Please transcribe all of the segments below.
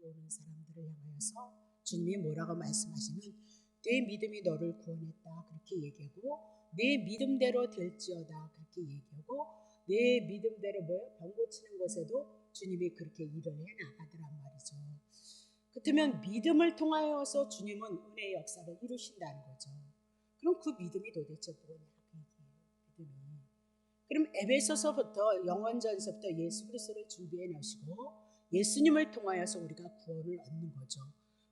구원하는 사람들을 향하여서 주님이 뭐라고 말씀하시는, 내 믿음이 너를 구원했다 그렇게 얘기하고, 내 믿음대로 될지어다 그렇게 얘기하고, 내 믿음대로 병 고치는 것에도 주님이 그렇게 일을 해나가더란 말이죠. 그렇다면 믿음을 통하여서 주님은 은혜의 역사를 이루신다는 거죠. 그럼 그 믿음이 도대체 뭐냐 그 얘기예요. 믿음이. 그럼 에베소서부터 영원전서부터 예수 그리스도를 준비해 놓으시고 예수님을 통하여서 우리가 구원을 얻는 거죠.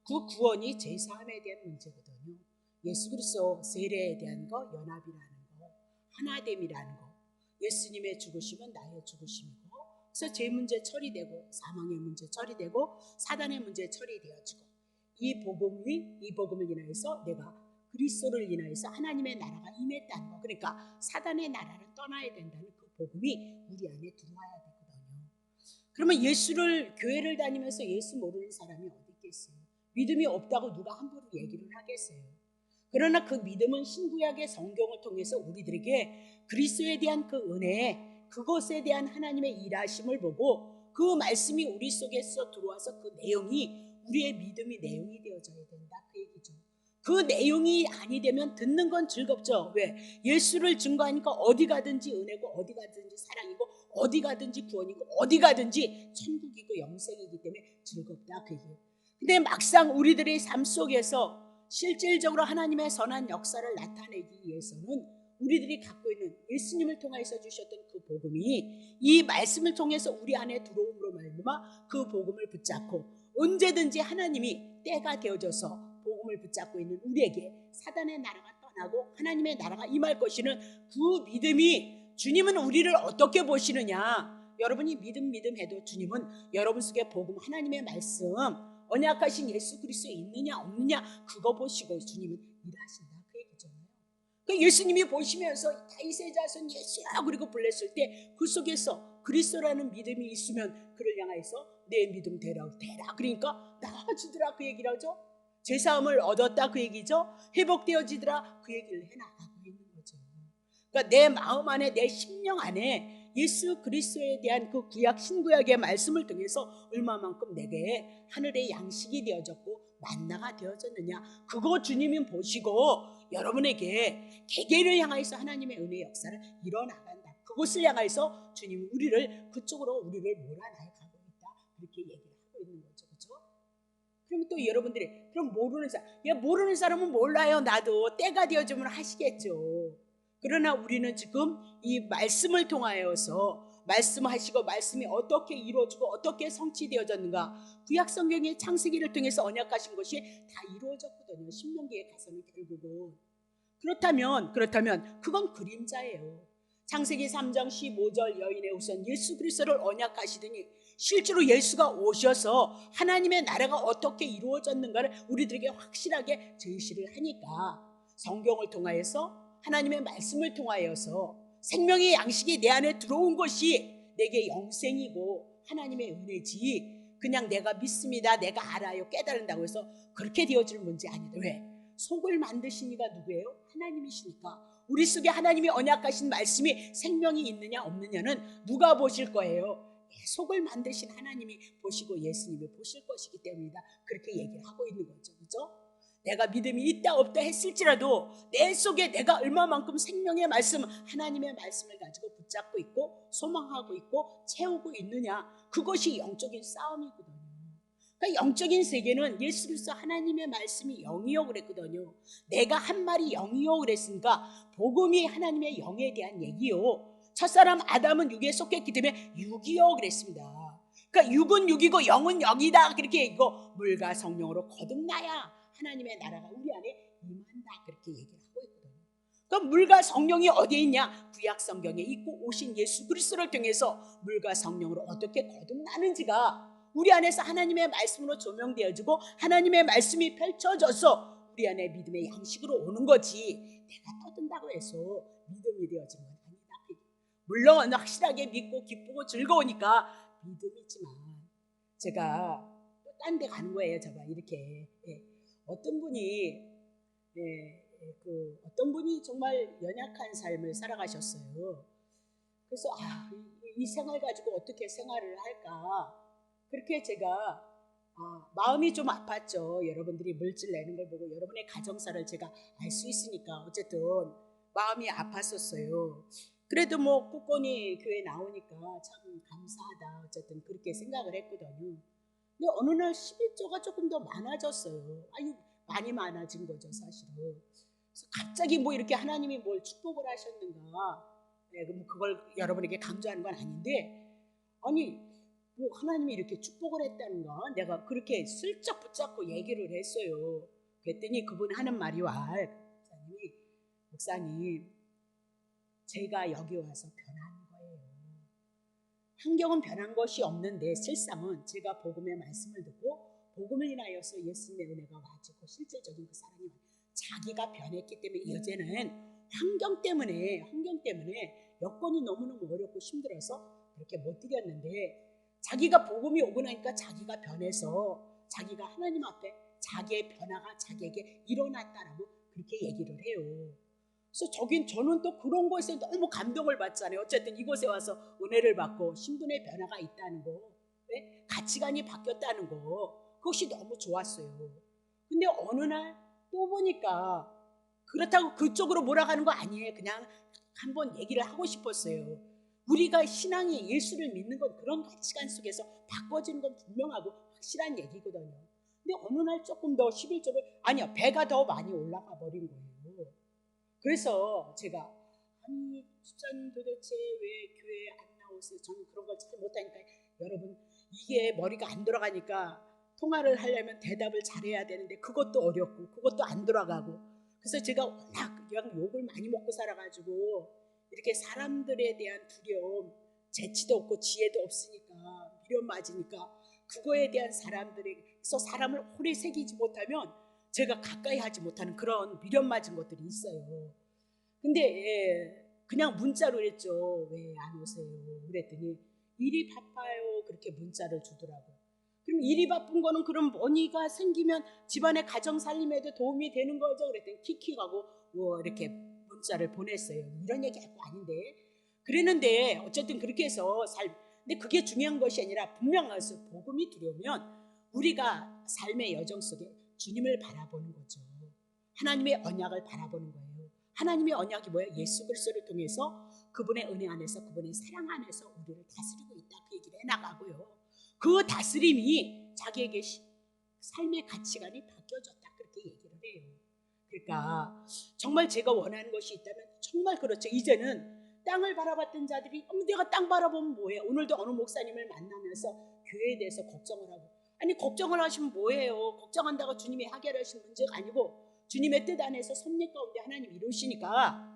그 구원이 제사함에 대한 문제거든요. 예수 그리스도 세례에 대한 거, 연합이라는 거, 하나됨이라는 거, 예수님의 죽으심은 나의 죽으심이고, 그래서 죄 문제 처리되고 사망의 문제 처리되고 사단의 문제 처리되어지고, 이 복음을 인하여서 내가 그리스도를 인하여서 하나님의 나라가 임했다는 거, 그러니까 사단의 나라를 떠나야 된다는 그 복음이 우리 안에 들어와야 되거든요. 그러면 교회를 다니면서 예수 모르는 사람이 어디 있겠어요? 믿음이 없다고 누가 함부로 얘기를 하겠어요? 그러나 그 믿음은 신구약의 성경을 통해서 우리들에게 그리스도에 대한 그 은혜, 그것에 대한 하나님의 일하심을 보고 그 말씀이 우리 속에서 들어와서 그 내용이 우리의 믿음의 내용이 되어져야 된다 그 얘기죠. 그 내용이 아니 되면 듣는 건 즐겁죠. 왜? 예수를 증거하니까 어디 가든지 은혜고 어디 가든지 사랑이고 어디 가든지 구원이고 어디 가든지 천국이고 영생이기 때문에 즐겁다 그 얘기예요. 근데 막상 우리들의 삶 속에서 실질적으로 하나님의 선한 역사를 나타내기 위해서는 우리들이 갖고 있는 예수님을 통해서 주셨던 그 복음이 이 말씀을 통해서 우리 안에 들어옴으로 말미암아 그 복음을 붙잡고 언제든지 하나님이 때가 되어져서 복음을 붙잡고 있는 우리에게 사단의 나라가 떠나고 하나님의 나라가 임할 것이는 그 믿음이, 주님은 우리를 어떻게 보시느냐, 여러분이 믿음 해도 주님은 여러분 속에 복음, 하나님의 말씀, 언약하신 예수 그리스도에 있느냐 없느냐 그거 보시고 주님은 일하신다 그 얘기잖아요. 그 예수님이 보시면서 다윗의 자손 예수야 그리고 불렀을 때 그 속에서 그리스도라는 믿음이 있으면 그를 향해서 내 믿음 되라 그러니까 나아지더라 그 얘기를 하죠. 제사함을 얻었다 그 얘기죠. 회복되어지더라 그 얘기를 해나가고 있는 거죠. 그러니까 내 마음 안에, 내 심령 안에 예수 그리스도에 대한 그 구약 신구약의 말씀을 통해서 얼마만큼 내게 하늘의 양식이 되어졌고 만나가 되어졌느냐, 그거 주님이 보시고 여러분에게 개개인을 향해서 하나님의 은혜의 역사를 일어나간다. 그것을 향해서 주님은 그쪽으로 우리를 몰아나가고 있다 그렇게 얘기를 하고 있는 거죠. 그렇죠? 그러면 또 여러분들이 그럼 모르는 사람은 몰라요. 나도 때가 되어지면 하시겠죠. 그러나 우리는 지금 이 말씀을 통하여서 말씀하시고 말씀이 어떻게 이루어지고 어떻게 성취되어졌는가, 구약 성경의 창세기를 통해서 언약하신 것이 다 이루어졌거든요. 신명기에 가서는 결국은. 그렇다면 그건 그림자예요. 창세기 3장 15절 여인의 우선 예수 그리스도를 언약하시더니 실제로 예수가 오셔서 하나님의 나라가 어떻게 이루어졌는가를 우리들에게 확실하게 제시를 하니까 성경을 통하여서 하나님의 말씀을 통하여서 생명의 양식이 내 안에 들어온 것이 내게 영생이고 하나님의 은혜지, 그냥 내가 믿습니다, 내가 알아요, 깨달은다고 해서 그렇게 되어질 문제 아니다. 왜? 속을 만드신 이가 누구예요? 하나님이시니까. 우리 속에 하나님이 언약하신 말씀이 생명이 있느냐 없느냐는 누가 보실 거예요? 속을 만드신 하나님이 보시고 예수님이 보실 것이기 때문이다 그렇게 얘기를 하고 있는 거죠. 그렇죠? 내가 믿음이 있다 없다 했을지라도 내 속에 내가 얼마만큼 생명의 말씀, 하나님의 말씀을 가지고 붙잡고 있고 소망하고 있고 채우고 있느냐, 그것이 영적인 싸움이거든요. 그러니까 영적인 세계는 예수 그리스도 하나님의 말씀이 영이요 그랬거든요. 내가 한 말이 영이요 그랬으니까 복음이 하나님의 영에 대한 얘기요. 첫사람 아담은 육에 속했기 때문에 육이요 그랬습니다. 그러니까 육은 육이고 영은 영이다 그렇게 얘기고, 물과 성령으로 거듭나야 하나님의 나라가 우리 안에 임한다 그렇게 얘기를 하고 있거든요. 그럼 물과 성령이 어디에 있냐? 구약 성경에 있고 오신 예수 그리스도를 통해서 물과 성령으로 어떻게 거듭나는지가 우리 안에서 하나님의 말씀으로 조명되어지고 하나님의 말씀이 펼쳐져서 우리 안에 믿음의 양식으로 오는 거지, 내가 떠든다고 해서 믿음이 되어진 건 아니다. 물론 확실하게 믿고 기쁘고 즐거우니까 믿음이지만, 제가 또 딴 데 가는 거예요. 제가 이렇게 어떤 분이 정말 연약한 삶을 살아가셨어요. 그래서 이 생활 가지고 어떻게 생활을 할까, 그렇게 제가 마음이 좀 아팠죠. 여러분들이 물질 내는 걸 보고 여러분의 가정사를 제가 알 수 있으니까 어쨌든 마음이 아팠었어요. 그래도 뭐 꾸준히 교회 나오니까 참 감사하다 어쨌든 그렇게 생각을 했거든요. 근데 어느 날 11조가 조금 더 많아졌어요. 아유, 많이 많아진 거죠 사실은. 그래서 갑자기 뭐 이렇게 하나님이 뭘 축복을 하셨는가, 네, 뭐 그걸 여러분에게 강조하는 건 아닌데, 아니 뭐 하나님이 이렇게 축복을 했다는가, 내가 그렇게 슬쩍 붙잡고 얘기를 했어요. 그랬더니 그분 하는 말이 목사님 제가 여기 와서 변한 거예요. 환경은 변한 것이 없는데 실상은 제가 복음의 말씀을 듣고 복음을 인하여서 예수님의 은혜가 와지고 실질적인 그 사랑이 자기가 변했기 때문에 이제는 환경 때문에 여건이 너무너무 어렵고 힘들어서 그렇게 못 드렸는데, 자기가 복음이 오고 나니까 자기가 변해서 자기가 하나님 앞에 자기의 변화가 자기에게 일어났다라고 그렇게 얘기를 해요. 그래서 저는 또 그런 것에 너무 감동을 받잖아요. 어쨌든 이곳에 와서 은혜를 받고 신분의 변화가 있다는 거, 네? 가치관이 바뀌었다는 거, 그것이 너무 좋았어요. 근데 어느 날 또 보니까 그렇다고 그쪽으로 몰아가는 거 아니에요. 그냥 한번 얘기를 하고 싶었어요. 우리가 신앙이 예수를 믿는 건 그런 가치관 속에서 바꿔지는 건 분명하고 확실한 얘기거든요. 근데 어느 날 조금 더 11조를 아니요, 배가 더 많이 올라가 버린 거예요. 그래서 제가 아니 집사님 도대체 왜 교회에 안 나오세요? 저는 그런 걸 잘 못하니까 여러분, 이게 머리가 안 돌아가니까 통화를 하려면 대답을 잘해야 되는데 그것도 어렵고 그것도 안 돌아가고, 그래서 제가 워낙 그냥 욕을 많이 먹고 살아가지고 이렇게 사람들에 대한 두려움, 재치도 없고 지혜도 없으니까 미련 맞으니까 그거에 대한 사람들에서 사람을 오래 새기지 못하면 제가 가까이 하지 못하는 그런 미련 맞은 것들이 있어요. 근데 그냥 문자로 했죠. 왜 안 오세요? 그랬더니 일이 바빠요. 그렇게 문자를 주더라고요. 그럼 일이 바쁜 거는 그럼 머니가 생기면 집안의 가정 살림에도 도움이 되는 거죠. 그랬더니 킥킥하고 뭐 이렇게 문자를 보냈어요. 이런 얘기 할 거 아닌데. 그랬는데 어쨌든 그렇게 해서 근데 그게 중요한 것이 아니라 분명한 것은 복음이 들어오면 우리가 삶의 여정 속에 주님을 바라보는 거죠. 하나님의 언약을 바라보는 거예요. 하나님의 언약이 뭐예요? 예수 그리스도를 통해서 그분의 은혜 안에서 그분의 사랑 안에서 우리를 다스리고 있다, 그 얘기를 해나가고요. 그 다스림이 자기에게 삶의 가치관이 바뀌어졌다, 그렇게 얘기를 해요. 그러니까 정말 제가 원하는 것이 있다면 정말 그렇죠. 이제는 땅을 바라봤던 자들이 내가 땅 바라보면 뭐예요? 오늘도 어느 목사님을 만나면서 교회에 대해서 걱정을 하고, 아니 걱정을 하시면 뭐예요? 걱정한다고 주님이 해결하신 문제가 아니고 주님의 뜻 안에서 섭리 가운데 하나님 이루시니까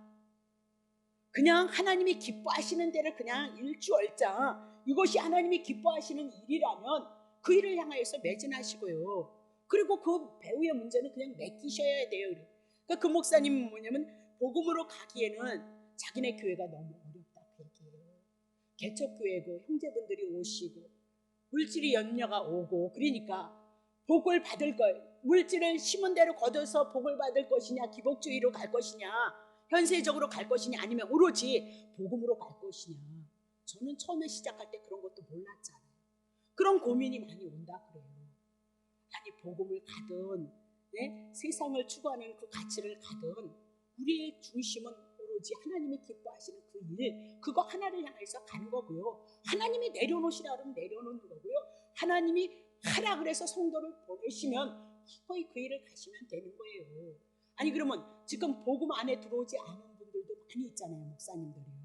그냥 하나님이 기뻐하시는 대로 그냥 일주월장 이것이 하나님이 기뻐하시는 일이라면 그 일을 향하여서 매진하시고요. 그리고 그 배우의 문제는 그냥 맡기셔야 돼요. 그러니까 그 목사님은 뭐냐면 복음으로 가기에는 자기네 교회가 너무 어렵다, 그 얘기예요. 개척교회고 형제분들이 오시고 물질이 염려가 오고, 그러니까 복을 받을 걸, 물질을 심은 대로 거둬서 복을 받을 것이냐, 기복주의로 갈 것이냐, 현세적으로 갈 것이냐, 아니면 오로지 복음으로 갈 것이냐. 저는 처음에 시작할 때 그런 것도 몰랐잖아요. 그런 고민이 많이 온다 그래요. 아니 복음을 가든, 네? 세상을 추구하는 그 가치를 가든 우리의 중심은 오로지 하나님이 기뻐하시는 그 일, 그거 하나를 향해서 가는 거고요. 하나님이 내려놓으시라 그러면 내려놓는 거고요. 하나님이 하라 그래서 성도를 보내시면 기꺼이 그 일을 가시면 되는 거예요. 아니 그러면 지금 복음 안에 들어오지 않은 분들도 많이 있잖아요, 목사님들이요.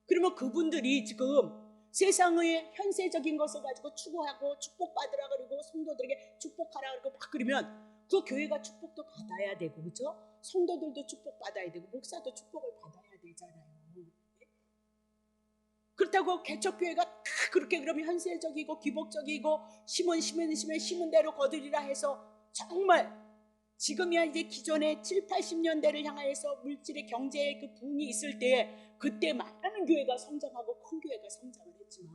그러면 그분들이 지금 세상의 현세적인 것을 가지고 추구하고 축복받으라 그러고 성도들에게 축복하라 그러고 막 그러면 그 교회가 축복도 받아야 되고, 그렇죠? 성도들도 축복받아야 되고 목사도 축복을 받아야 되잖아요. 그렇다고 개척교회가 다 그렇게 그러면 현실적이고 기복적이고 심은 대로 거두리라 해서 정말 지금이야 이제 기존의 7, 80년대를 향하여서 물질의 경제의 그 붐이 있을 때 그때 많은 교회가 성장하고 큰 교회가 성장을 했지만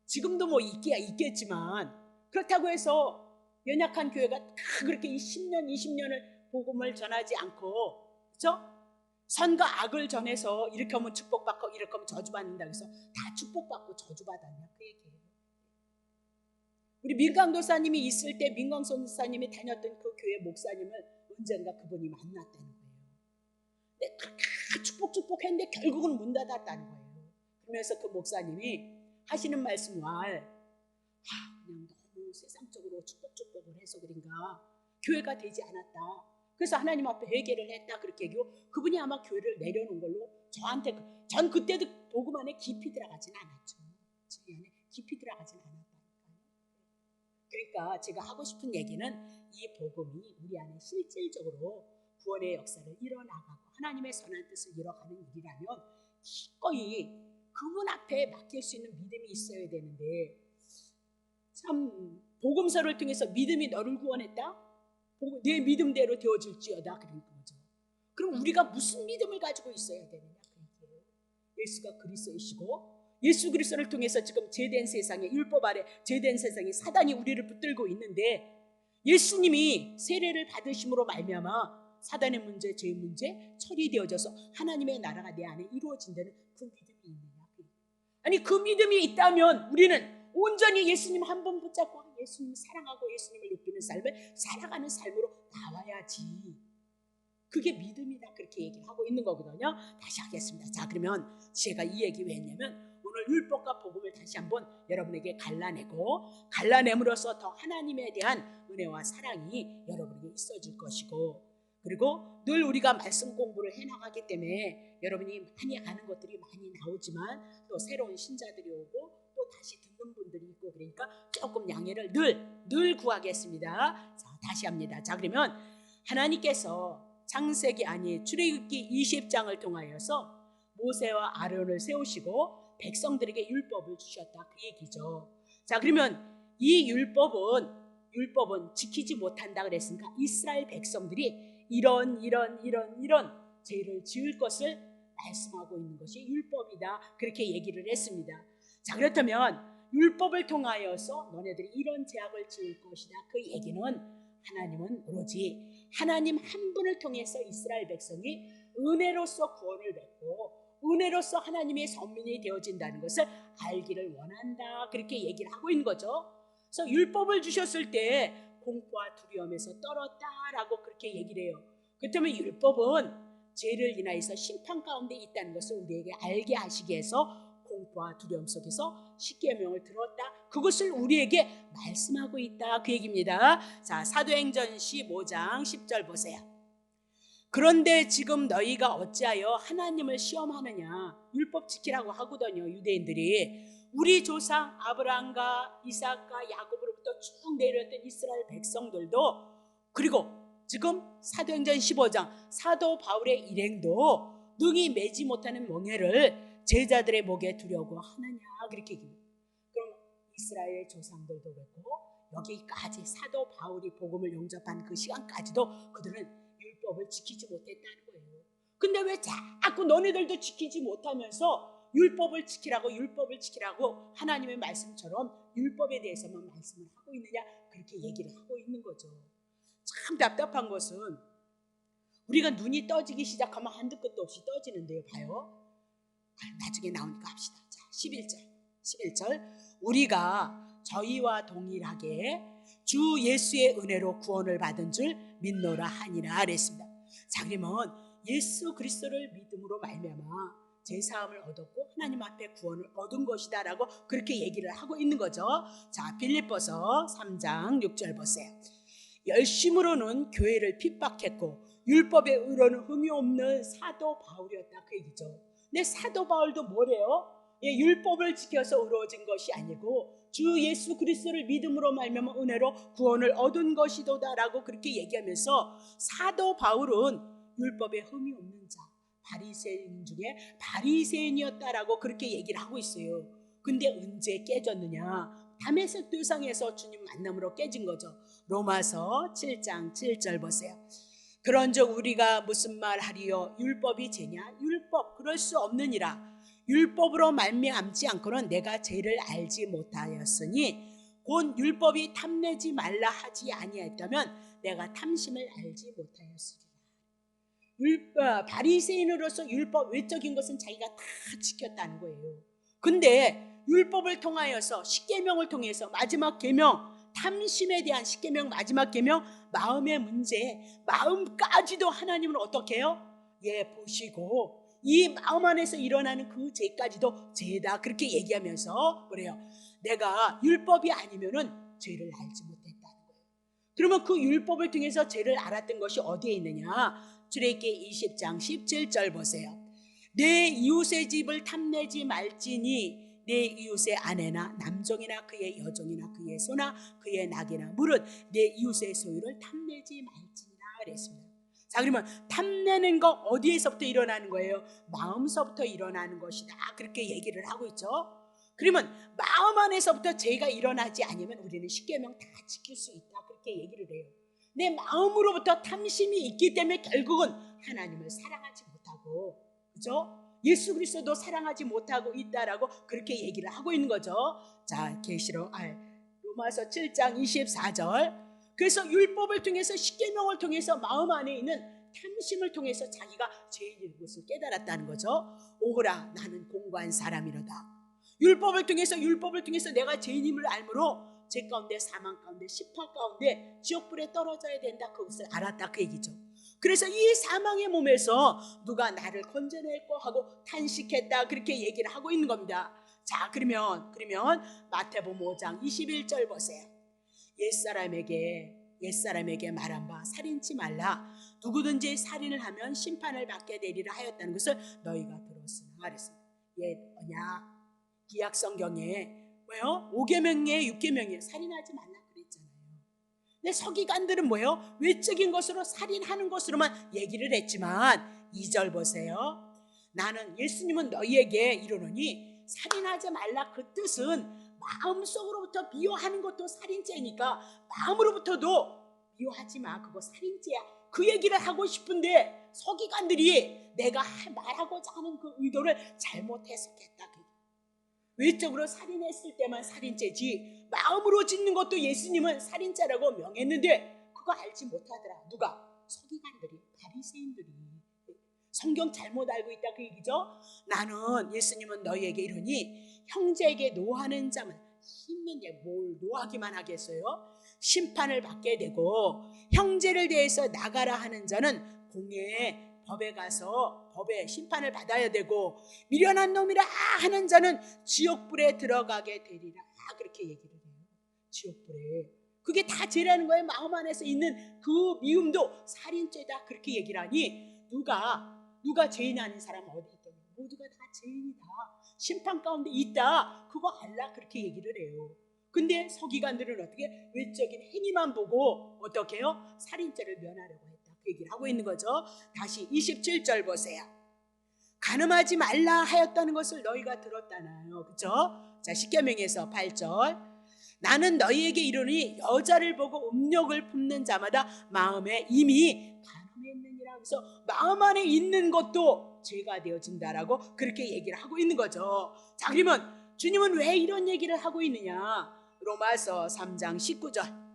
지금도 뭐 있겠지만 그렇다고 해서 연약한 교회가 다 그렇게 10년, 20년을 복음을 전하지 않고, 그렇죠? 선과 악을 전해서 이렇게 하면 축복받고 이렇게 하면 저주받는다 그래서 다 축복받고 저주받았냐, 그 얘기예요. 우리 민강도사님이 있을 때 민강선사님이 다녔던 그 교회 목사님을 언젠가 그분이 만났다는 거예요. 근데 다 축복했는데 결국은 문 닫았다는 거예요. 그러면서 그 목사님이 하시는 말씀 그냥 너무 세상적으로 축복을 해서 그런가 교회가 되지 않았다. 그래서 하나님 앞에 회개를 했다 그렇게 얘기하고 그분이 아마 교회를 내려놓은 걸로 저한테 전 그때도 복음 안에 깊이 들어가진 않았죠. 진리 안에 깊이 들어가진 않았다니까요. 그러니까 제가 하고 싶은 얘기는 이 복음이 우리 안에 실질적으로 구원의 역사를 이뤄나가고 하나님의 선한 뜻을 이뤄가는 일이라면 기꺼이 그분 앞에 맡길 수 있는 믿음이 있어야 되는데 참 복음서를 통해서 믿음이 너를 구원했다? 내 믿음대로 되어질지어다 그런 거죠. 그럼 우리가 무슨 믿음을 가지고 있어야 되느냐 그 얘기예요. 예수가 그리스도이시고 예수 그리스도를 통해서 지금 죄된 세상에 율법 아래 죄된 세상에 사단이 우리를 붙들고 있는데 예수님이 세례를 받으심으로 말미암아 사단의 문제, 죄의 문제 처리되어져서 하나님의 나라가 내 안에 이루어진다는 그 믿음이 있느냐. 아니 그 믿음이 있다면 우리는 온전히 예수님 한 번 붙잡고 예수님을 사랑하고 예수님을 높이는 삶을 살아가는 삶으로 나와야지. 그게 믿음이다 그렇게 얘기를 하고 있는 거거든요. 다시 하겠습니다. 자 그러면 제가 이 얘기 왜 했냐면 오늘 율법과 복음을 다시 한번 여러분에게 갈라냄으로써 더 하나님에 대한 은혜와 사랑이 여러분에게 있어질 것이고 그리고 늘 우리가 말씀 공부를 해나가기 때문에 여러분이 많이 아는 것들이 많이 나오지만 또 새로운 신자들이 오고 또 다시 듣는 분들이 있고 그러니까 조금 양해를 늘 구하겠습니다. 자 다시 합니다. 자 그러면 하나님께서 창세기 출애굽기 20장을 통하여서 모세와 아론을 세우시고 백성들에게 율법을 주셨다 그 얘기죠. 자 그러면 이 율법은 지키지 못한다 그랬으니까 이스라엘 백성들이 이런 죄를 지을 것을 말씀하고 있는 것이 율법이다 그렇게 얘기를 했습니다. 자 그렇다면 율법을 통하여서 너네들이 이런 죄악을 지을 것이다 그 얘기는 하나님은 오로지 하나님 한 분을 통해서 이스라엘 백성이 은혜로서 구원을 받고 은혜로서 하나님의 선민이 되어진다는 것을 알기를 원한다 그렇게 얘기를 하고 있는 거죠. 그래서 율법을 주셨을 때 공포와 두려움에서 떨었다라고 그렇게 얘기를 해요. 그렇다면 율법은 죄를 인하여서 심판 가운데 있다는 것을 우리에게 알게 하시기 위해서 공포와 두려움 속에서 십계명을 들었다 그것을 우리에게 말씀하고 있다 그 얘기입니다. 자 사도행전 15장 10절 보세요. 그런데 지금 너희가 어찌하여 하나님을 시험하느냐. 율법 지키라고 하거든요. 유대인들이 우리 조상 아브라함과 이삭과 야곱으로부터 쭉 내려왔던 이스라엘 백성들도 그리고 지금 사도행전 15장 사도 바울의 일행도 능히 매지 못하는 멍에를 제자들의 목에 두려고 하느냐 그렇게 얘기합니다. 그럼 이스라엘 조상들도 그렇고 여기까지 사도 바울이 복음을 영접한 그 시간까지도 그들은 율법을 지키지 못했다는 거예요. 근데 왜 자꾸 너네들도 지키지 못하면서 율법을 지키라고 하나님의 말씀처럼 율법에 대해서만 말씀을 하고 있느냐 그렇게 얘기를 하고 있는 거죠. 참 답답한 것은 우리가 눈이 떠지기 시작하면 한두 끝도 없이 떠지는데요. 봐요. 나중에 나오니까 합시다. 자 11절 우리가 저희와 동일하게 주 예수의 은혜로 구원을 받은 줄 믿노라 하니라 그랬습니다. 자 그러면 예수 그리스도를 믿음으로 말미암아 제사함을 얻었고 하나님 앞에 구원을 얻은 것이다 라고 그렇게 얘기를 하고 있는 거죠. 자 빌립보서 3장 6절 보세요. 열심으로는 교회를 핍박했고 율법의 의로는 흠이 없는 사도 바울이었다 그 얘기죠. 근데 사도 바울도 뭐래요? 율법을 지켜서 의로워진 것이 아니고 주 예수 그리스도를 믿음으로 말미암아 은혜로 구원을 얻은 것이도다라고 그렇게 얘기하면서 사도 바울은 율법에 흠이 없는 자 바리새인 중에 바리새인이었다라고 그렇게 얘기를 하고 있어요. 근데 언제 깨졌느냐? 다메섹 도상에서 주님 만남으로 깨진 거죠. 로마서 7장 7절 보세요. 그런즉 우리가 무슨 말 하리요? 율법이 죄냐? 율법 그럴 수 없느니라. 율법으로 말미암지 않고는 내가 죄를 알지 못하였으니 곧 율법이 탐내지 말라 하지 아니하였다면 내가 탐심을 알지 못하였으리라. 바리새인으로서 율법 외적인 것은 자기가 다 지켰다는 거예요. 근데 율법을 통하여서 십계명을 통해서 마지막 계명 탐심에 대한 십계명 마지막 계명 마음의 문제 마음까지도 하나님은 어떻게 해요? 보시고 이 마음 안에서 일어나는 그 죄까지도 죄다 그렇게 얘기하면서 뭐래요? 내가 율법이 아니면은 죄를 알지 못했다는 거예요. 그러면 그 율법을 통해서 죄를 알았던 것이 어디에 있느냐? 출애굽기 20장 17절 보세요. 내 이웃의 집을 탐내지 말지니 내 이웃의 아내나 남종이나 그의 여종이나 그의 소나 그의 낙이나 물은 내 이웃의 소유를 탐내지 말지니라 그랬습니다. 자, 그러면 탐내는 거 어디에서부터 일어나는 거예요? 마음서부터 일어나는 것이다. 그렇게 얘기를 하고 있죠. 그러면 마음 안에서부터 죄가 일어나지 않으면 우리는 십계명 다 지킬 수 있다. 그렇게 얘기를 해요. 내 마음으로부터 탐심이 있기 때문에 결국은 하나님을 사랑하지 못하고, 그죠? 예수 그리스도도 사랑하지 못하고 있다라고 그렇게 얘기를 하고 있는 거죠. 자, 로마서 7장 24절. 그래서 율법을 통해서 십계명을 통해서 마음 안에 있는 탐심을 통해서 자기가 죄인인 것을 깨달았다는 거죠. 오호라 나는 공고한 사람이로다. 율법을 통해서 내가 죄인임을 알므로 죄 가운데 사망 가운데 심판 가운데 지옥불에 떨어져야 된다. 그것을 알았다 그 얘기죠. 그래서 이 사망의 몸에서 누가 나를 건져낼고 하고 탄식했다 그렇게 얘기를 하고 있는 겁니다. 자, 그러면 마태복음 5장 21절 보세요. 옛사람에게 말한 바 살인치 말라. 누구든지 살인을 하면 심판을 받게 되리라 하였다는 것을 너희가 들었으나 그랬습니다. 구약 성경에 뭐요? 5계명에 6계명에 살인하지 말라 그랬잖아요. 근데 서기관들은 뭐예요? 외적인 것으로 살인하는 것으로만 얘기를 했지만 2절 보세요. 나는 예수님은 너희에게 이르노니 살인하지 말라 그 뜻은 마음속으로부터 미워하는 것도 살인죄니까 마음으로부터도 미워하지 마. 그거 살인죄야. 그 얘기를 하고 싶은데 서기관들이 내가 말하고자 하는 그 의도를 잘못 해석했다. 외적으로 살인했을 때만 살인죄지 마음으로 짓는 것도 예수님은 살인죄라고 명했는데 그거 알지 못하더라. 누가? 서기관들이, 바리새인들이. 성경 잘못 알고 있다 그 얘기죠. 나는 예수님은 너희에게 이르니 형제에게 노하는 자는 힘있는데 뭘 노하기만 하겠어요? 심판을 받게 되고 형제를 대해서 나가라 하는 자는 공의 법에 가서 법의 심판을 받아야 되고 미련한 놈이라 하는 자는 지옥불에 들어가게 되리라. 그렇게 얘기를 해요. 지옥불에. 그게 다 죄라는 거예요. 마음 안에서 있는 그 미움도 살인죄다. 그렇게 얘기를 하니 누가 죄인 아닌 사람 어디 있겠냐. 모두가 다 죄인이다. 심판 가운데 있다. 그거 알라. 그렇게 얘기를 해요. 근데 서기관들은 어떻게? 외적인 행위만 보고 어떻게 해요? 살인죄를 면하려고 했다. 그 얘기를 하고 있는 거죠. 다시 27절 보세요. 간음하지 말라 하였다는 것을 너희가 들었다나요. 그렇죠? 자, 십계명에서 8절. 나는 너희에게 이르니 여자를 보고 음욕을 품는 자마다 마음에 이미 간음했느니라. 그래서 마음 안에 있는 것도 죄가 되어진다라고 그렇게 얘기를 하고 있는 거죠. 자, 그러면 주님은 왜 이런 얘기를 하고 있느냐? 로마서 3장 19절.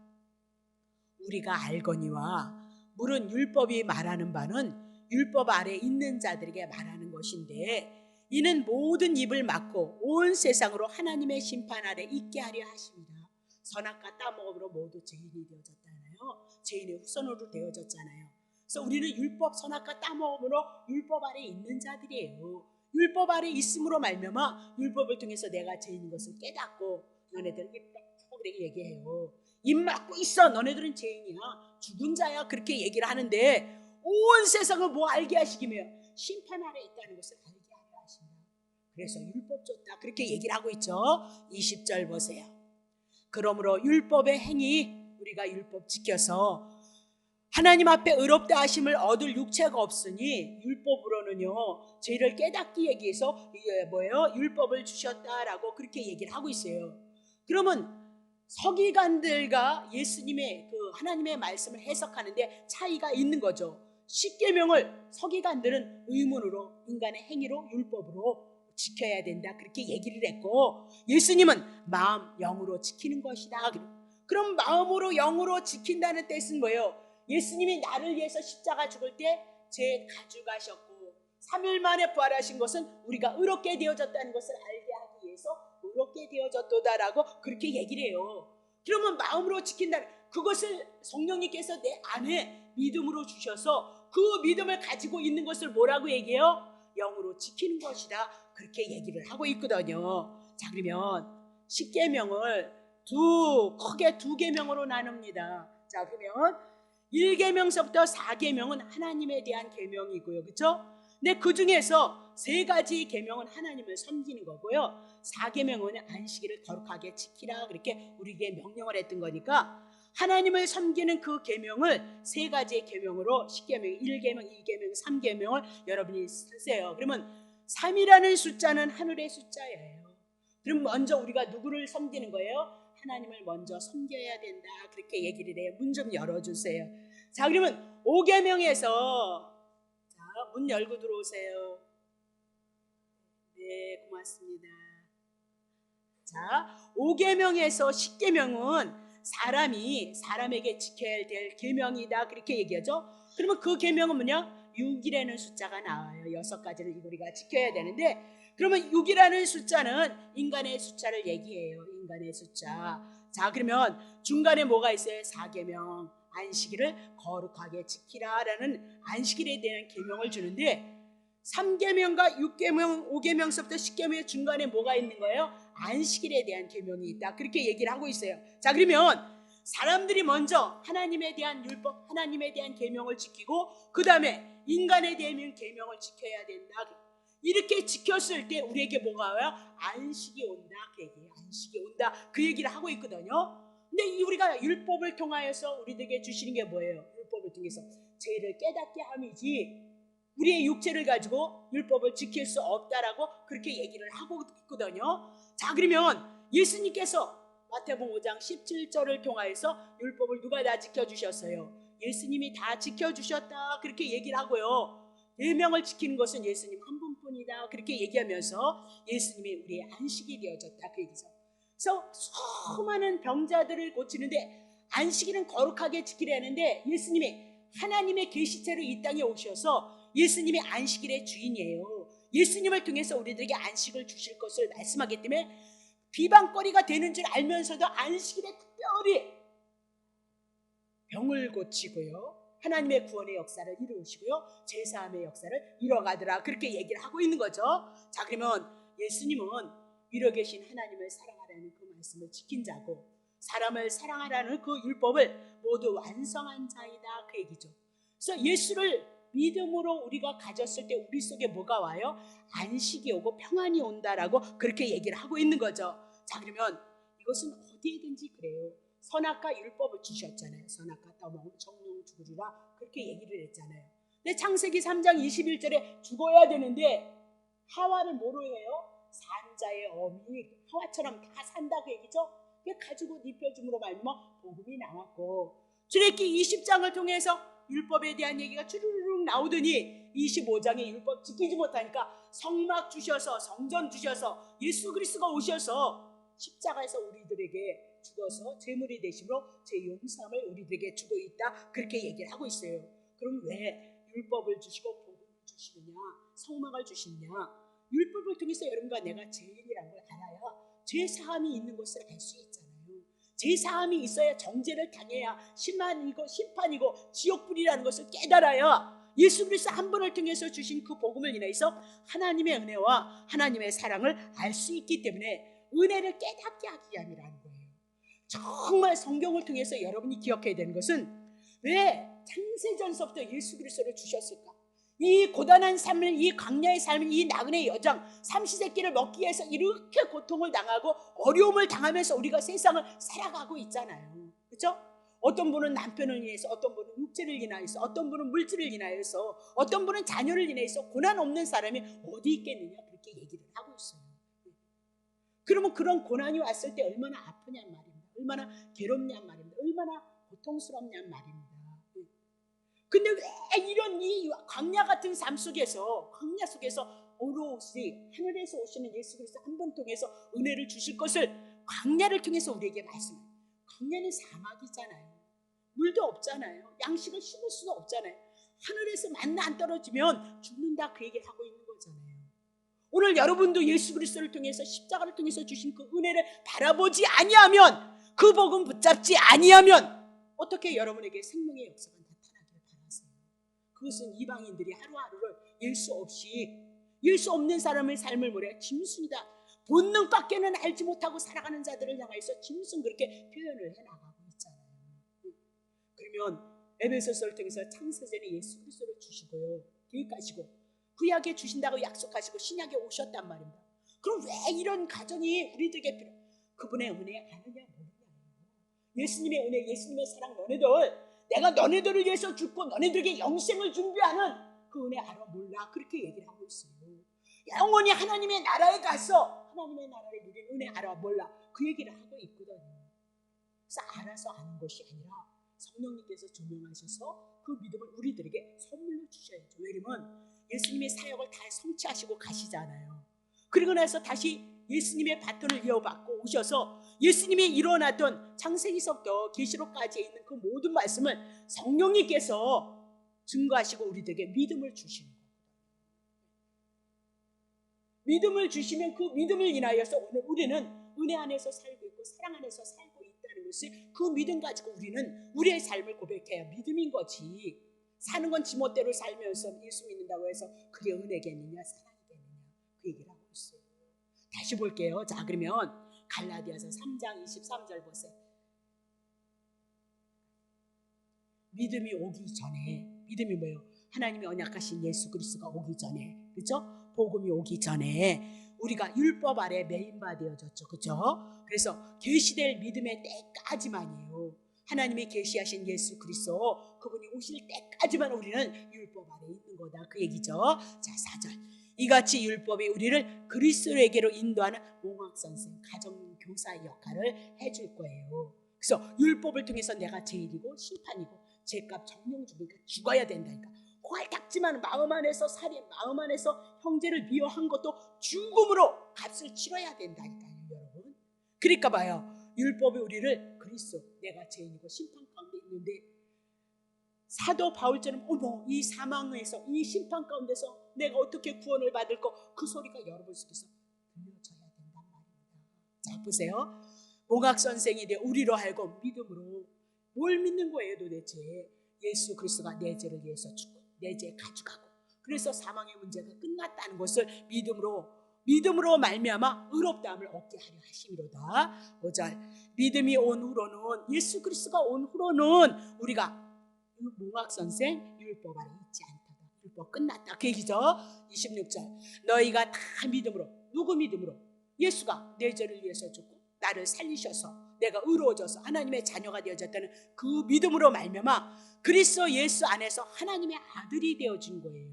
우리가 알거니와 물은 율법이 말하는 바는 율법 아래 있는 자들에게 말하는 것인데 이는 모든 입을 막고 온 세상으로 하나님의 심판 아래 있게 하려 하십니다. 선악과 따먹음으로 모두 죄인이 되어졌잖아요. 죄인의 후손으로 되어졌잖아요. 그래서 우리는 율법 선악과 따먹음으로 율법 아래 있는 자들이에요. 율법 아래 있음으로 말미암아 율법을 통해서 내가 죄인인 것을 깨닫고 너네들 입 닫고 그렇게 얘기해요. 입 막고 있어. 너네들은 죄인이야. 죽은 자야. 그렇게 얘기를 하는데 온 세상을 뭐 알게 하시기며 심판 아래 있다는 것을 알게 하려 하십니다. 그래서 율법 줬다. 그렇게 얘기를 하고 있죠. 20절 보세요. 그러므로 율법의 행위 우리가 율법 지켜서 하나님 앞에 의롭다 하심을 얻을 육체가 없으니 율법으로는요 죄를 깨닫기 위해서 율법을 주셨다라고 그렇게 얘기를 하고 있어요. 그러면 서기관들과 예수님의 그 하나님의 말씀을 해석하는데 차이가 있는 거죠. 십계명을 서기관들은 의문으로 인간의 행위로 율법으로 지켜야 된다 그렇게 얘기를 했고 예수님은 마음 영으로 지키는 것이다. 그럼 마음으로 영으로 지킨다는 뜻은 뭐예요? 예수님이 나를 위해서 십자가 죽을 때 죄 가져가셨고 3일 만에 부활하신 것은 우리가 의롭게 되어졌다는 것을 알게 하기 위해서 먹게 되어졌도다라고 그렇게 얘기를 해요. 그러면 마음으로 지킨다는 그것을 성령님께서 내 안에 믿음으로 주셔서 그 믿음을 가지고 있는 것을 뭐라고 얘기해요? 영으로 지키는 것이다. 그렇게 얘기를 하고 있거든요. 자, 그러면 십계명을 크게 두 계명으로 나눕니다. 자, 그러면 1계명서부터 4계명은 하나님에 대한 계명이고요. 그렇죠? 근데 그 중에서 3가지 계명은 하나님을 섬기는 거고요. 4계명은 안식일을 거룩하게 지키라 그렇게 우리에게 명령을 했던 거니까 하나님을 섬기는 그 계명을 3가지의 계명으로 10계명, 1계명, 2계명, 3계명을 여러분이 쓰세요. 그러면 3이라는 숫자는 하늘의 숫자예요. 그럼 먼저 우리가 누구를 섬기는 거예요? 하나님을 먼저 섬겨야 된다. 그렇게 얘기를 해요. 문 좀 열어주세요. 자, 그러면 5계명에서 문 열고 들어오세요. 네, 고맙습니다. 자, 5계명에서 10계명은 사람에게 지켜야 될 계명이다. 그렇게 얘기하죠. 그러면 그 계명은 뭐냐? 6이라는 숫자가 나와요. 6가지를 우리가 지켜야 되는데, 그러면 6이라는 숫자는 인간의 숫자를 얘기해요. 인간의 숫자. 자, 그러면 중간에 뭐가 있어요? 4계명. 안식일을 거룩하게 지키라라는 안식일에 대한 계명을 주는데 3계명과 6계명, 5계명서부터 10계명의 중간에 뭐가 있는 거예요? 안식일에 대한 계명이 있다. 그렇게 얘기를 하고 있어요. 자, 그러면 사람들이 먼저 하나님에 대한 율법, 하나님에 대한 계명을 지키고 그 다음에 인간에 대한 계명을 지켜야 된다. 이렇게 지켰을 때 우리에게 뭐가 와요? 안식이 온다. 그 얘기예요. 안식이 온다. 그 얘기를 하고 있거든요. 근데 우리가 율법을 통하여서 우리들에게 주시는 게 뭐예요? 율법을 통해서 죄를 깨닫게 함이지 우리의 육체를 가지고 율법을 지킬 수 없다라고 그렇게 얘기를 하고 있거든요. 자, 그러면 예수님께서 마태복음 5장 17절을 통하여서 율법을 누가 다 지켜주셨어요? 예수님이 다 지켜주셨다. 그렇게 얘기를 하고요. 계명을 지키는 것은 예수님 한 분뿐이다. 그렇게 얘기하면서 예수님이 우리의 안식이 되어졌다. 그 얘기죠. 그래서 수많은 병자들을 고치는데 안식일은 거룩하게 지키려 하는데 예수님이 하나님의 계시체로 이 땅에 오셔서 예수님이 안식일의 주인이에요. 예수님을 통해서 우리들에게 안식을 주실 것을 말씀하기 때문에 비방거리가 되는 줄 알면서도 안식일에 특별히 병을 고치고요. 하나님의 구원의 역사를 이루시고요. 제사함의 역사를 이뤄가더라. 그렇게 얘기를 하고 있는 거죠. 자, 그러면 예수님은 위로 계신 하나님을 사랑하라는 그 말씀을 지킨 자고 사람을 사랑하라는 그 율법을 모두 완성한 자이다. 그 얘기죠. 그래서 예수를 믿음으로 우리가 가졌을 때 우리 속에 뭐가 와요? 안식이 오고 평안이 온다라고 그렇게 얘기를 하고 있는 거죠. 자, 그러면 이것은 어디에든지 그래요. 선악과 율법을 주셨잖아요. 선악과 정령 죽으리라 그렇게 얘기를 했잖아요. 근데 창세기 3장 21절에 죽어야 되는데 하와를 뭐로 해요? 산자의 어미 하와처럼 다 산다 그 얘기죠. 가지고 눕혀줌으로 말미암아 복음이 나왔고 출애굽기 20장을 통해서 율법에 대한 얘기가 주르륵 나오더니 25장의 율법 지키지 못하니까 성막 주셔서 성전 주셔서 예수 그리스도가 오셔서 십자가에서 우리들에게 죽어서 제물이 되심으로 제 용서함을 우리들에게 주고 있다. 그렇게 얘기를 하고 있어요. 그럼 왜 율법을 주시고 복음을 주시느냐, 성막을 주시느냐? 율법을 통해서 여러분과 내가 죄인이라는 걸 알아야 죄 사함이 있는 것을 알 수 있잖아요. 죄 사함이 있어야 정죄를 당해야 심판이고 지옥불이라는 것을 깨달아야 예수 그리스도 한 분을 통해서 주신 그 복음을 인해서 하나님의 은혜와 하나님의 사랑을 알 수 있기 때문에 은혜를 깨닫게 하기 위함이라는 거예요. 정말 성경을 통해서 여러분이 기억해야 되는 것은 왜 창세전서부터 예수 그리스도를 주셨을까? 이 고단한 삶을, 이 광야의 삶을, 이 나그네 여정 삼시세끼를 먹기 위해서 이렇게 고통을 당하고 어려움을 당하면서 우리가 세상을 살아가고 있잖아요. 그렇죠? 어떤 분은 남편을 인해서, 어떤 분은 육체를 인하여서, 어떤 분은 물질을 인하여서, 어떤 분은 자녀를 인해서 고난 없는 사람이 어디 있겠느냐 그렇게 얘기를 하고 있어요. 그러면 그런 고난이 왔을 때 얼마나 아프냔 말입니다. 얼마나 괴롭냔 말입니다. 얼마나 고통스럽냔 말입니다. 근데 왜 이런 이 광야 같은 삶 속에서, 광야 속에서 오롯이 하늘에서 오시는 예수 그리스도 한 번 통해서 은혜를 주실 것을 광야를 통해서 우리에게 말씀해요. 광야는 사막이잖아요. 물도 없잖아요. 양식을 심을 수도 없잖아요. 하늘에서 만나 안 떨어지면 죽는다 그 얘기를 하고 있는 거잖아요. 오늘 여러분도 예수 그리스도를 통해서 십자가를 통해서 주신 그 은혜를 바라보지 아니하면, 그 복음 붙잡지 아니하면 어떻게 여러분에게 생명의 역사가 나타나기를 바라세요? 그것은 이방인들이 하루하루를 예수 없는 사람의 삶을 뭐래? 짐승이다. 본능밖에는 알지 못하고 살아가는 자들을 향해서 짐승 그렇게 표현을 해나가고 있잖아요. 그러면 에베소서를 통해서 창세전에 예수 그리스도를 주시고요, 계획하시고 구약에 주신다고 약속하시고 신약에 오셨단 말입니다. 그럼 왜 이런 가정이 우리들에게 필요? 그분의 은혜 아느냐 모르냐. 예수님의 은혜, 예수님의 사랑, 내가 너네들을 위해서 죽고 너네들에게 영생을 준비하는 그 은혜 알아 몰라, 그렇게 얘기를 하고 있어요. 영원히 하나님의 나라에 가서 하나님의 나라를 누린 은혜 알아 몰라, 그 얘기를 하고 있거든요. 그래서 알아서 아는 것이 아니라 성령님께서 조명하셔서 그 믿음을 우리들에게 선물로 주셔야죠. 왜냐면 예수님의 사역을 다 성취하시고 가시잖아요. 그리고 나서 다시 예수님의 바톤을 이어받고 오셔서 예수님이 일어났던 창세기서부터 계시록까지 있는 그 모든 말씀을 성령님께서 증거하시고 우리들에게 믿음을 주시는 거예요. 믿음을 주시면 그 믿음을 인하여서 오늘 우리는 은혜 안에서 살고 있고 사랑 안에서 살고 있다는 것을, 그 믿음 가지고 우리는 우리의 삶을 고백해야 믿음인 거지. 사는 건 지멋대로 살면서 예수 믿는다고 해서 그게 은혜겠느냐 사랑이겠느냐, 그 얘기를 하고 있어요. 다시 볼게요. 자, 그러면 갈라디아서 3장 23절 보세요. 믿음이 오기 전에, 믿음이 뭐예요? 하나님이 언약하신 예수 그리스도가 오기 전에, 그렇죠? 복음이 오기 전에 우리가 율법 아래 매인바 되어졌죠, 그렇죠? 그래서 계시될 믿음의 때까지만이에요. 하나님이 계시하신 예수 그리스도, 그분이 오실 때까지만 우리는 율법 아래 있는 거다, 그 얘기죠. 자, 4절. 이같이 율법이 우리를 그리스도에게로 인도하는 몽학선생, 가정교사의 역할을 해줄 거예요. 그래서 율법을 통해서 내가 죄인이고 심판이고 죄값 정령 죽으니까 죽어야 된다니까. 코알 닦지만 마음 안에서 살인, 마음 안에서 형제를 미워한 것도 죽음으로 값을 치러야 된다니까요, 여러분. 그러니까 봐요. 율법이 우리를 그리스도, 내가 죄인이고 심판 가운데 있는데, 사도 바울처럼 어머 이 사망에서, 이 심판 가운데서 내가 어떻게 구원을 받을 거, 그 소리가 여러분 속에서 들려져야 된단 말입니다. 자, 보세요. 몽학 선생이 돼 우리로 하여금 믿음으로 뭘 믿는 거예요 도대체? 예수 그리스도가 내 죄를 위해서 죽고 내 죄 가져가고, 그래서 사망의 문제가 끝났다는 것을 믿음으로 말미암아 의롭다함을 얻게 하려 하심이로다. 5절. 믿음이 온 후로는, 예수 그리스도가 온 후로는 우리가 몽학 선생 율법 아래 있지 않다. 율법 끝났다, 그 얘기죠. 26절. 너희가 다 믿음으로, 누구 믿음으로? 예수가 내 죄를 위해서 죽고 나를 살리셔서 내가 의로워져서 하나님의 자녀가 되어졌다는 그 믿음으로 말미암아 그리스도 예수 안에서 하나님의 아들이 되어진 거예요.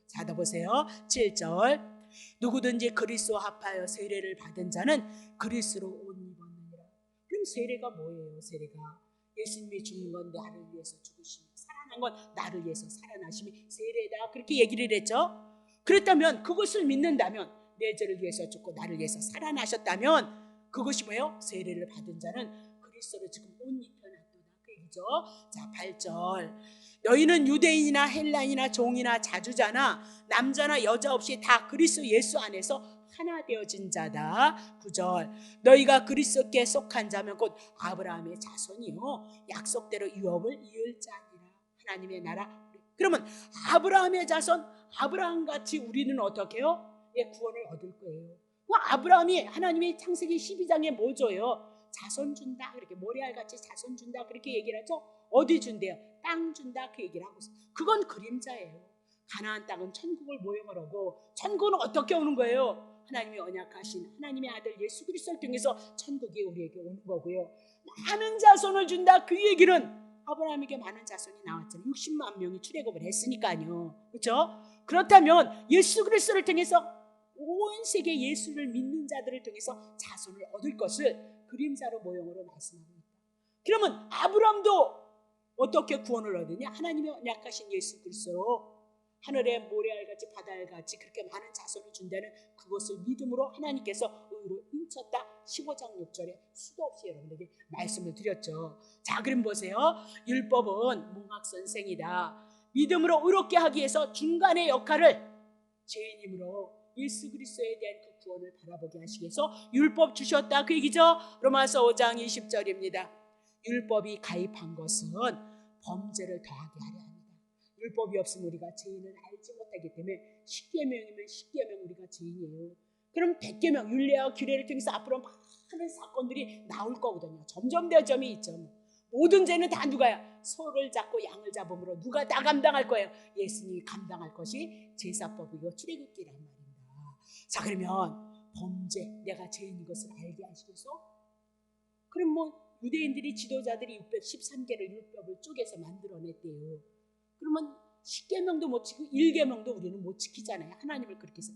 자, 더 보세요. 7절. 누구든지 그리스도와 합하여 세례를 받은 자는 그리스도로 옷 입었느니라. 그럼 세례가 뭐예요? 세례가 예수님이 죽는 건 나를 위해서 죽으시며 살아난 건 나를 위해서 살아나심이 세례다, 그렇게 얘기를 했죠. 그렇다면 그것을 믿는다면, 내 죄를 위해서 죽고 나를 위해서 살아나셨다면 그것이 뭐예요? 세례를 받은 자는 그리스도를 지금 옷 입혀놨도다, 그 얘기죠. 자, 8절. 너희는 유대인이나 헬라인이나 종이나 자주자나 남자나 여자 없이 다 그리스도 예수 안에서 하나 되어진 자다. 9절. 너희가 그리스도께 속한 자면 곧 아브라함의 자손이요 약속대로 유업을 이을 자니라. 하나님의 나라. 그러면 아브라함의 자손, 아브라함같이 우리는 어떻게 해요? 구원을 얻을 거예요. 아브라함이 하나님이 창세기 12장에 뭐 줘요? 자손 준다, 그렇게 모래알같이 자손 준다, 그렇게 얘기를 하죠. 어디 준대요? 땅 준다, 그 얘기를 하고 있어요. 그건 그림자예요. 가나안 땅은 천국을 모형을 하고, 천국은 어떻게 오는 거예요? 하나님이 언약하신 하나님의 아들 예수 그리스도를 통해서 천국이 우리에게 오는 거고요. 많은 자손을 준다, 그 얘기는 아브라함에게 많은 자손이 나왔잖아요. 60만 명이 출애굽을 했으니까요, 그렇죠? 그렇다면 예수 그리스도를 통해서 온 세계 예수를 믿는 자들을 통해서 자손을 얻을 것을 그림자로 모형으로 말씀하고 있다. 그러면 아브라함도 어떻게 구원을 얻느냐? 하나님의 언약하신 예수 그리스도로 하늘의 모래알같이 바다알같이 그렇게 많은 자손을 준다는 그것을 믿음으로 하나님께서 의로 인쳤다. 15장 6절에 수도 없이 여러분에게 말씀을 드렸죠. 자, 그럼 보세요. 율법은 몽학선생이다. 믿음으로 의롭게 하기 위해서 중간의 역할을 죄인임으로 예수 그리스도에 대한 그 구원을 바라보게 하시기 위해서 율법 주셨다 그 얘기죠. 로마서 5장 20절입니다. 율법이 가입한 것은 범죄를 더하게 하려 합니다. 율법이 없으면 우리가 죄인을 알지 못하기 때문에 10계명이면 10계명 우리가 죄인이에요. 그럼 100계명 율례와 규례를 통해서 앞으로 많은 사건들이 나올 거거든요. 점점 점이 있죠. 모든 죄는 다 누가야? 소를 잡고 양을 잡음으로 누가 다 감당할 거예요? 예수님이 감당할 것이 제사법이고 출애굽기란 말입니다. 자, 그러면 범죄, 내가 죄인인 것을 알게 하시겠어? 그럼 유대인들이 지도자들이 613개를 율법을 쪼개서 만들어냈대요. 그러면 10계명도 못 지키고 1계명도 우리는 못 지키잖아요. 하나님을 그렇게 해서.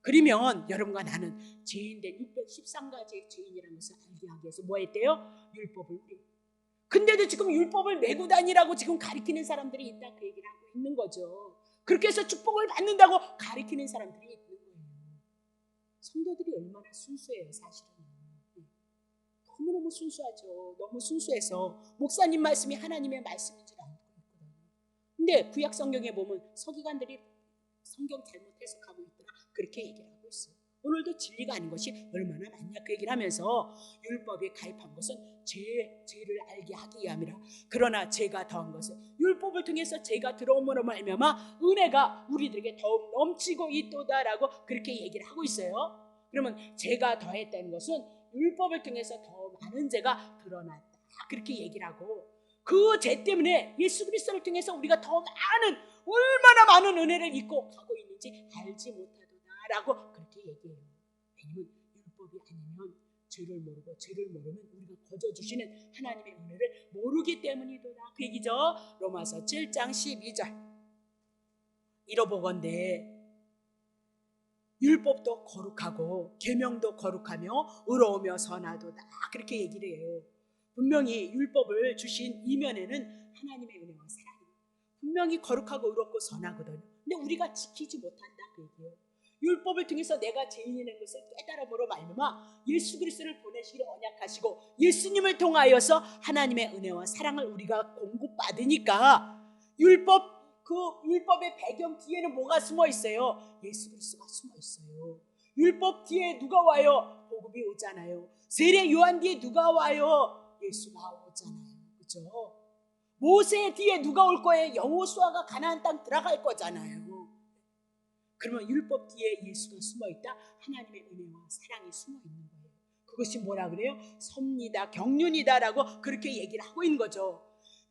그러면 여러분과 나는 죄인된 613가지의 죄인이라는 것을 알게 하기 위해서 뭐 했대요? 율법을 우리. 근데도 지금 율법을 메고 다니라고 지금 가리키는 사람들이 있다 그 얘기를 하고 있는 거죠. 그렇게 해서 축복을 받는다고 가리키는 사람들이 있는 거예요. 성도들이 얼마나 순수해요 사실은. 너무너무 순수하죠. 너무 순수해서 목사님 말씀이 하나님의 말씀인 줄 알고 있거든요. 근데 구약 성경에 보면 서기관들이 성경 잘못 해석하고 있더라 그렇게 얘기를 하고 있어요. 오늘도 진리가 아닌 것이 얼마나 많냐 그 얘기를 하면서 율법에 가입한 것은 죄를 알게 하기 위함이라. 그러나 죄가 더한 것은 율법을 통해서 죄가 들어옴으로 말미암아 은혜가 우리들에게 더욱 넘치고 있도다라고 그렇게 얘기를 하고 있어요. 그러면 죄가 더했다는 것은 율법을 통해서 더 많은 죄가 드러났다 그렇게 얘기를 하고, 그 죄 때문에 예수 그리스도를 통해서 우리가 더 많은 얼마나 많은 은혜를 입고 가고 있는지 알지 못하도다라고 그렇게 얘기해요. 왜냐하면 율법이 아니면 죄를 모르고 죄를 모르면 우리가 거저 주시는 하나님의 은혜를 모르기 때문이도다 그 얘기죠. 로마서 7장 12절 이러보건대 율법도 거룩하고 계명도 거룩하며 의로우며 선하도다 그렇게 얘기를 해요. 분명히 율법을 주신 이면에는 하나님의 은혜와 사랑이 분명히 거룩하고 의롭고 선하거든요. 근데 우리가 지키지 못한다 그 얘기예요. 율법을 통해서 내가 죄인이라는 것을 깨달음으로 말미암아 예수 그리스도를 보내시기를 언약하시고 예수님을 통하여서 하나님의 은혜와 사랑을 우리가 공급받으니까 그 율법의 배경 뒤에는 뭐가 숨어 있어요? 예수 그리스도가 숨어 있어요. 율법 뒤에 누가 와요? 복음이 오잖아요. 세례 요한 뒤에 누가 와요? 예수가 오잖아요. 그렇죠? 모세 뒤에 누가 올 거예요? 여호수아가 가나안 땅 들어갈 거잖아요. 그러면 율법 뒤에 예수가 숨어있다. 하나님의 은혜와 사랑이 숨어있는 거예요. 그것이 뭐라 그래요? 섭니다, 경륜이다라고 그렇게 얘기를 하고 있는 거죠.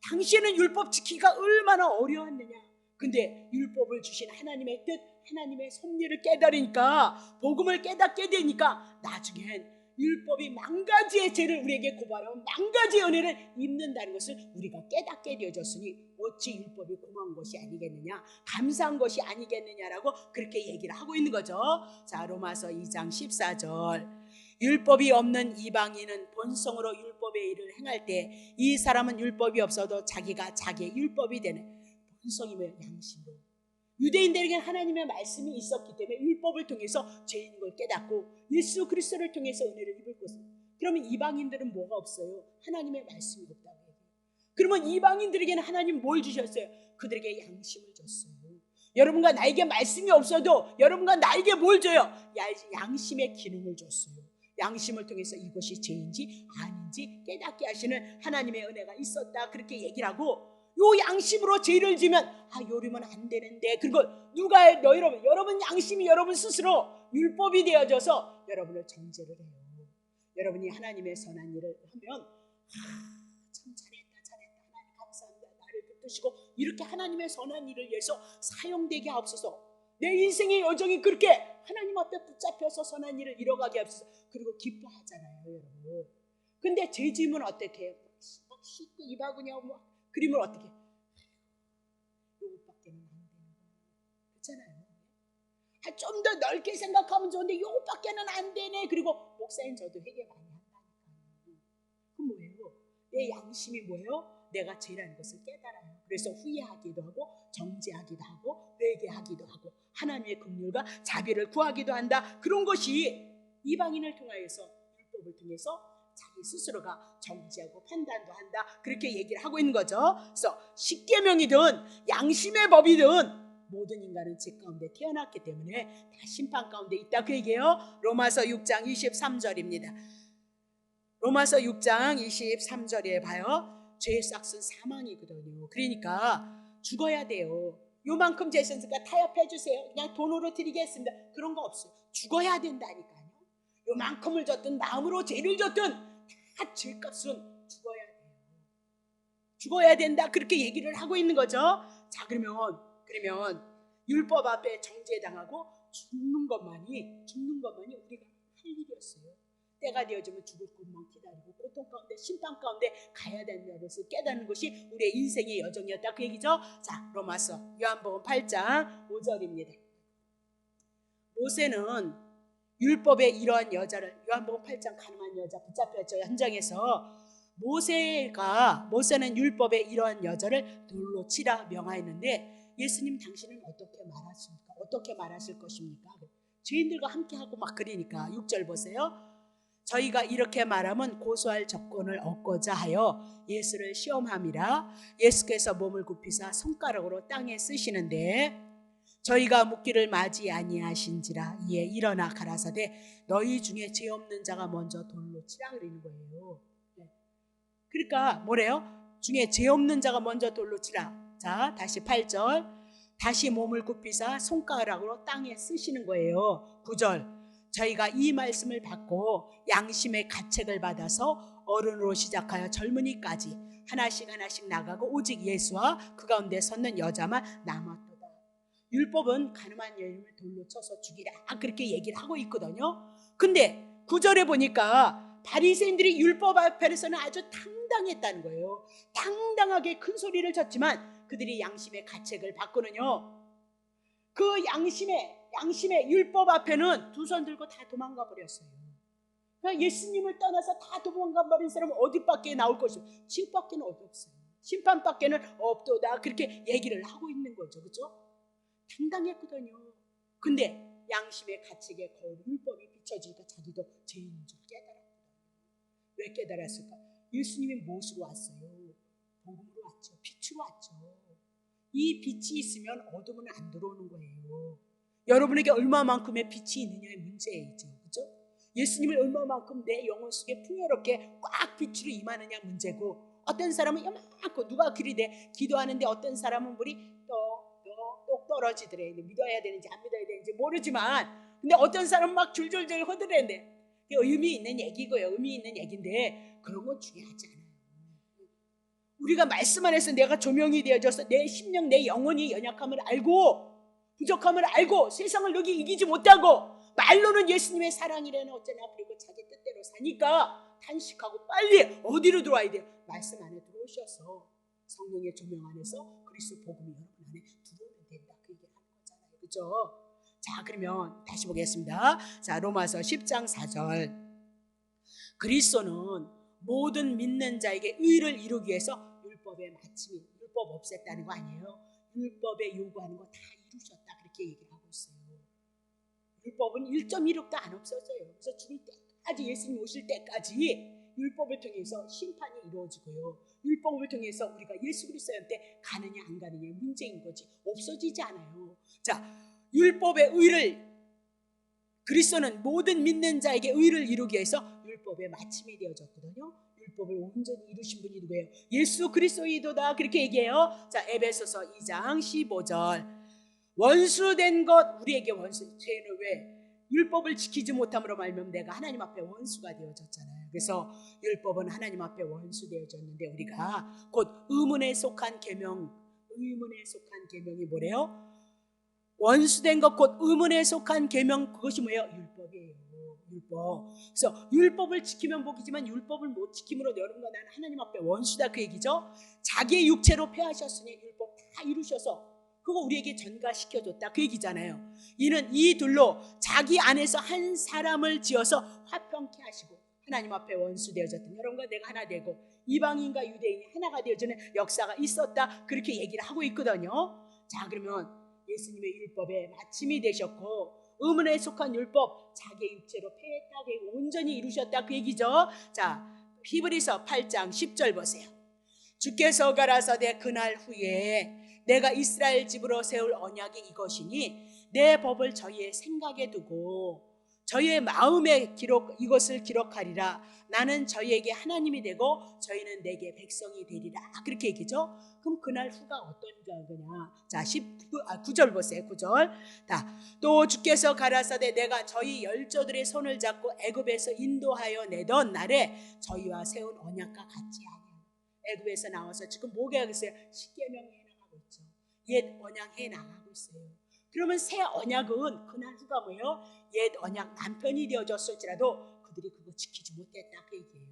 당시에는 율법 지키기가 얼마나 어려웠느냐. 근데 율법을 주신 하나님의 뜻, 하나님의 섭리를 깨달으니까, 복음을 깨닫게 되니까 나중엔 율법이 만 가지의 죄를 우리에게 고발하면 만 가지의 은혜를 입는다는 것을 우리가 깨닫게 되어졌으니 어찌 율법이 고마운 것이 아니겠느냐, 감사한 것이 아니겠느냐라고 그렇게 얘기를 하고 있는 거죠. 자, 로마서 2장 14절 율법이 없는 이방인은 본성으로 율법의 일을 행할 때 이 사람은 율법이 없어도 자기가 자기의 율법이 되는 본성이며 양심으로. 유대인들에게는 하나님의 말씀이 있었기 때문에 율법을 통해서 죄인 걸 깨닫고 예수 그리스도를 통해서 은혜를 입을 것을. 그러면 이방인들은 뭐가 없어요? 하나님의 말씀이 없다고 해요. 그러면 이방인들에게는 하나님 뭘 주셨어요? 그들에게 양심을 줬어요. 여러분과 나에게 말씀이 없어도 여러분과 나에게 뭘 줘요? 양심의 기능을 줬어요. 양심을 통해서 이것이 죄인지 아닌지 깨닫게 하시는 하나님의 은혜가 있었다 그렇게 얘기를 하고, 요 양심으로 죄를 지면 요러면 안 되는데, 그리고 누가 해요? 여러분 양심이 여러분 스스로 율법이 되어져서 여러분을 정죄를 해요. 여러분이 하나님의 선한 일을 하면 참 잘했다 하나님 감사합니다 나를 붙드시고 이렇게 하나님의 선한 일을 위해서 사용되게 하옵소서. 내 인생의 여정이 그렇게 하나님 앞에 붙잡혀서 선한 일을 이뤄가게 하옵소서. 그리고 기뻐하잖아요 여러분. 근데 죄 지으면 어떻게 해요? 막 씻고 입하고냐 그림을 어떻게 해? 요것밖에는 안 되는 거예요. 그렇잖아요. 좀 더 넓게 생각하면 좋은데 요것밖에는 안 되네. 그리고 목사님 저도 회개 많이 한다니까요. 그럼 뭐예요? 내 양심이 뭐예요? 내가 죄라는 것을 깨달아요. 그래서 후회하기도 하고 정죄하기도 하고 회개하기도 하고 하나님의 긍휼과 자비를 구하기도 한다. 그런 것이 이방인을 통하여서 율법을 통해서 자기 스스로가 정지하고 판단도 한다 그렇게 얘기를 하고 있는 거죠. 그래서 십계명이든 양심의 법이든 모든 인간은 죄 가운데 태어났기 때문에 다 심판 가운데 있다 그 얘기예요. 로마서 6장 23절입니다. 로마서 6장 23절에 봐요. 죄의 싹은 사망이거든요. 그러니까 죽어야 돼요. 요만큼 죄 있으니까 타협해 주세요. 그냥 돈으로 드리겠습니다. 그런 거 없어요. 죽어야 된다니까요. 요만큼을 졌든 마음으로 죄를 졌든 다 죄값은 죽어야 돼요. 죽어야 된다 그렇게 얘기를 하고 있는 거죠. 자 그러면 율법 앞에 정죄당하고 죽는 것만이 우리가 할 일이었어요. 때가 되어지면 죽을 것만 기다리고 고통 가운데 심판 가운데 가야 된다는 것을 깨닫는 것이 우리의 인생의 여정이었다 그 얘기죠. 자 로마서 요한복음 8장 5절입니다. 모세는 율법의 이러한 여자를 요한복음 8장 가늠한 여자 붙잡혔죠. 현장에서 모세는 율법의 이러한 여자를 돌로 치라 명하였는데 예수님 당신은 어떻게 말하십니까? 어떻게 말하실 것입니까? 죄인들과 함께하고 막 그러니까 6절 보세요. 저희가 이렇게 말하면 고소할 접권을 얻고자 하여 예수를 시험함이라. 예수께서 몸을 굽히사 손가락으로 땅에 쓰시는데 저희가 묻기를 맞이 아니하신지라. 이에 일어나 가라사대 너희 중에 죄 없는 자가 먼저 돌로 치라 그러는 거예요. 그러니까 뭐래요? 중에 죄 없는 자가 먼저 돌로 치라. 자 다시 8절 다시 몸을 굽히사 손가락으로 땅에 쓰시는 거예요. 9절 저희가 이 말씀을 받고 양심의 가책을 받아서 어른으로 시작하여 젊은이까지 하나씩 나가고 오직 예수와 그 가운데 섰는 여자만 남았도다. 율법은 가늠한 여인을 돌로 쳐서 죽이라 그렇게 얘기를 하고 있거든요. 근데 9절에 보니까 바리새인들이 율법 앞에서는 아주 당당했다는 거예요. 당당하게 큰 소리를 쳤지만 그들이 양심의 가책을 받고는요. 그 양심의 율법 앞에는 두 손 들고 다 도망가 버렸어요. 그러니까 예수님을 떠나서 다 도망가 버린 사람은 어디밖에 나올 것이고 지옥밖에는 없어요. 심판밖에는 없도다 그렇게 얘기를 하고 있는 거죠. 그렇죠? 당당했거든요. 근데 양심의 가책에 거울 율법이 비춰지니까 자기도 죄인인 줄 깨달았거든요. 왜 깨달았을까? 예수님이 무엇으로 왔어요? 복음으로 왔죠. 빛으로 왔죠. 이 빛이 있으면 어둠은 안 들어오는 거예요. 여러분에게 얼마만큼의 빛이 있느냐의 문제이죠. 그렇죠? 예수님을 얼마만큼 내 영혼 속에 풍요롭게 꽉 빛으로 임하느냐 문제고 어떤 사람은 요만큼 누가 그리되 기도하는데 어떤 사람은 물이 똑 떨어지더래. 믿어야 되는지 안 믿어야 되는지 모르지만 근데 어떤 사람은 막 줄줄줄 흐드는데 의미 있는 얘기고요. 의미 있는 얘기인데 그런 건 중요하지 않아요. 우리가 말씀 안에서 내가 조명이 되어져서 내 심령 내 영혼이 연약함을 알고 부족함을 알고 세상을 여기 이기지 못하고 말로는 예수님의 사랑이라는 어쩌나 그리고 자기 뜻대로 사니까 탄식하고 빨리 어디로 들어와야 돼요? 말씀 안에 들어오셔서 성령의 조명 안에서 그리스도 복음이 여러분 안에 들어오면 된다 그 얘기를 하는 거잖아요. 그렇죠? 자 그러면 다시 보겠습니다. 자 로마서 10장 4절 그리스도는 모든 믿는 자에게 의를 이루기 위해서 율법의 마침이 율법 없앴다는 거 아니에요. 율법에 요구하는 거 다 이루셨다 그렇게 얘기를 하고 있어요. 율법은 1.16도 안 없어져요. 그래서 죽을 때까지 예수님 오실 때까지 율법을 통해서 심판이 이루어지고요. 율법을 통해서 우리가 예수 그리스도한테 가느냐 안 가느냐의 문제인 거지 없어지지 않아요. 자 율법의 의를 그리스도는 모든 믿는 자에게 의를 이루기 위해서 율법의 마침이 되어졌거든요. 율법을 온전히 이루신 분이 누구예요? 예수 그리스도이도다 그렇게 얘기해요. 자 에베소서 2장 15절 원수된 것 우리에게 원수 죄는 왜? 율법을 지키지 못함으로 말미암아 내가 하나님 앞에 원수가 되어졌잖아요. 그래서 율법은 하나님 앞에 원수 되어졌는데 우리가 곧 의문에 속한 계명 의문에 속한 계명이 뭐래요? 원수된 것 곧 의문에 속한 계명 그것이 뭐예요? 율법이에요. 율법. 그래서 율법을 지키면 복이지만 율법을 못 지킴으로 여러분과 나는 하나님 앞에 원수다 그 얘기죠. 자기의 육체로 패하셨으니 율법 다 이루셔서 그거 우리에게 전가시켜줬다 그 얘기잖아요. 이는 이 둘로 자기 안에서 한 사람을 지어서 화평케 하시고 하나님 앞에 원수 되어졌던 여러분과 내가 하나 되고 이방인과 유대인이 하나가 되어지는 역사가 있었다 그렇게 얘기를 하고 있거든요. 자 그러면 예수님의 율법에 마침이 되셨고 의문에 속한 율법 자기의 육체로 폐하게 온전히 이루셨다 그 얘기죠. 자 히브리서 8장 10절 보세요. 주께서 가라사대 그날 후에 내가 이스라엘 집으로 세울 언약이 이것이니 내 법을 저희의 생각에 두고 저희의 마음에 이것을 기록하리라. 나는 저희에게 하나님이 되고 저희는 내게 백성이 되리라. 그렇게 얘기죠. 그럼 그날 후가 어떤 거냐? 자, 9절 보세요. 9절. 또 주께서 가라사대 내가 저희 열조들의 손을 잡고 애굽에서 인도하여 내던 날에 저희와 세운 언약과 같지 아니하니. 애굽에서 나와서 지금 뭐가 하겠어요? 십계명 해 나가고 있죠. 옛 언약 해 나가고 있어요. 그러면 새 언약은 그날 후가 뭐예요? 옛 언약 남편이 되어졌을지라도 그들이 그거 지키지 못했다 그 얘기예요.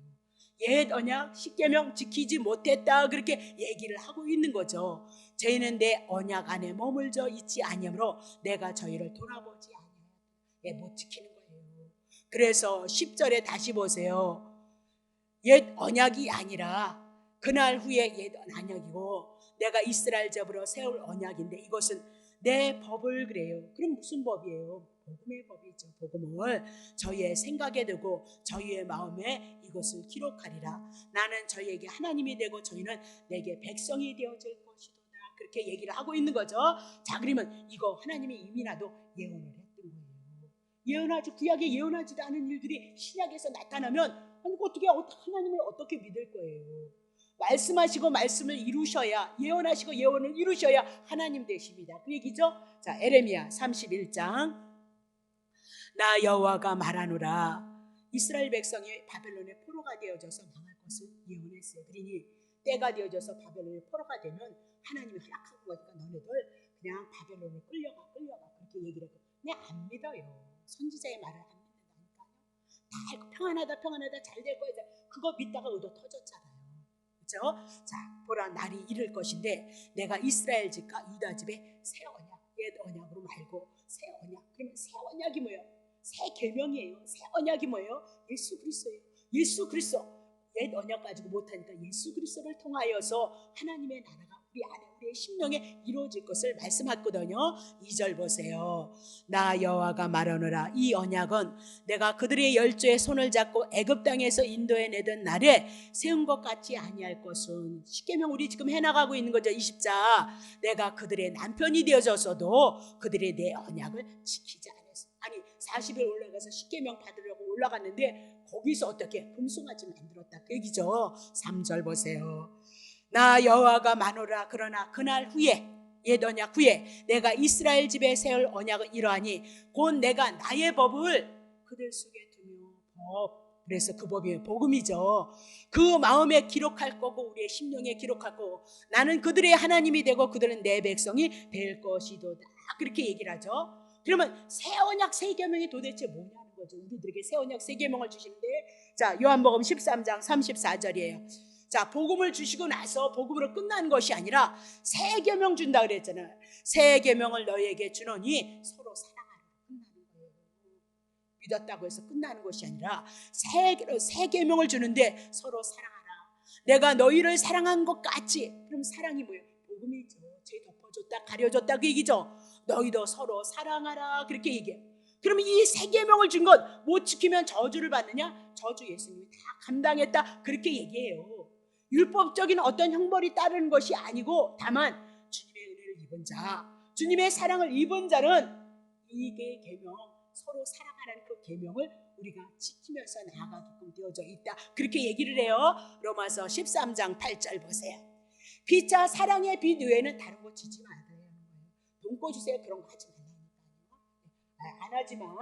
옛 언약 십계명 지키지 못했다 그렇게 얘기를 하고 있는 거죠. 저희는 내 언약 안에 머물러 있지 아니하므로 내가 저희를 돌아보지 아니하여 못 지키는 거예요. 그래서 10절에 다시 보세요. 옛 언약이 아니라 그날 후에 옛 언약이고 내가 이스라엘 집으로 세울 언약인데 이것은 내 법을 그래요. 그럼 무슨 법이에요? 복음의 법이죠. 복음을 저희의 생각에 두고 저희의 마음에 이것을 기록하리라. 나는 저희에게 하나님이 되고 저희는 내게 백성이 되어질 것이다. 그렇게 얘기를 하고 있는 거죠. 자, 그러면 이거 하나님이 이미라도 예언을 했던 거예요. 예언하지 구약에 예언하지도 않은 일들이 신약에서 나타나면 아니 어떻게 하나님을 어떻게 믿을 거예요? 말씀하시고 말씀을 이루셔야 예언하시고 예언을 이루셔야 하나님 되십니다. 그 얘기죠. 자, 에레미야 31장. 나 여호와가 말하노라. 이스라엘 백성이 바벨론의 포로가 되어져서 망할 것을 예언했어요. 그러니 때가 되어져서 바벨론의 포로가 되면 하나님이 허락한 거니까 너네들 그냥 바벨론을 끌려가 그렇게 얘기를 하고 그냥 안 믿어요. 선지자의 말을 안 믿는다니까요. 다 알고 평안하다 잘 될 거야. 그거 믿다가 의도 터졌잖아요. 그렇죠? 자, 보라 날이 이를 것인데 내가 이스라엘 집과 유다 집에 새 언약, 옛 언약으로 말고 새 언약. 그러면 새 언약이 뭐예요? 새 계명이에요. 새 언약이 뭐예요? 예수 그리스도예요. 예수 그리스도. 옛 언약 가지고 못하니까 예수 그리스도를 통하여서 하나님의 나라가 우리 안에 우리의 심령에 이루어질 것을 말씀했거든요. 2절 보세요. 나 여호와가 말하노라. 이 언약은 내가 그들의 열조의 손을 잡고 애굽 땅에서 인도해 내던 날에 세운 것 같지 아니할 것은 십계명 우리 지금 해나가고 있는 거죠. 20자. 내가 그들의 남편이 되어져서도 그들의 내 언약을 지키지 않았어. 아니 40일 올라가서 십계명 받으려고 올라갔는데 거기서 어떻게 금송아지 만들었다 그 얘기죠. 3절 보세요. 나 여호와가 마노라. 그러나 그날 후에 옛 언약 후에 내가 이스라엘 집에 세울 언약은 이러하니 곧 내가 나의 법을 그들 속에 두며 법. 그래서 그 법이 복음이죠. 그 마음에 기록할 거고 우리의 심령에 기록할 거고 나는 그들의 하나님이 되고 그들은 내 백성이 될 것이도다. 그렇게 얘기를 하죠. 그러면 새 언약 새 계명이 도대체 뭐냐는 거죠. 우리들에게 새 언약 새 계명을 주시는데 자, 요한복음 13장 34절이에요. 자, 복음을 주시고 나서 복음으로 끝나는 것이 아니라 새 계명 준다 그랬잖아요. 새 계명을 너희에게 주노니 서로 사랑하라 끝나는 거예요. 믿었다고 해서 끝나는 것이 아니라 새 계명을 주는데 서로 사랑하라. 내가 너희를 사랑한 것 같이. 그럼 사랑이 뭐예요? 복음이죠. 죄 덮어줬다 가려줬다 그 얘기죠. 너희도 서로 사랑하라 그렇게 얘기해요. 그러면 이 새 계명을 준 것 못 지키면 저주를 받느냐? 저주 예수님이 다 감당했다 그렇게 얘기해요. 율법적인 어떤 형벌이 따르는 것이 아니고 다만 주님의 은혜를 입은 자, 주님의 사랑을 입은 자는 이게 계명, 서로 사랑하라는 그 계명을 우리가 지키면서 나아가게끔 되어져 있다 그렇게 얘기를 해요. 로마서 13장 8절 보세요. 피차 사랑의 빛 외에는 다른 거 지지 말아야 하는 거예요. 돈 꿔주세요 그런 거 하지 말라니까요. 안 하지만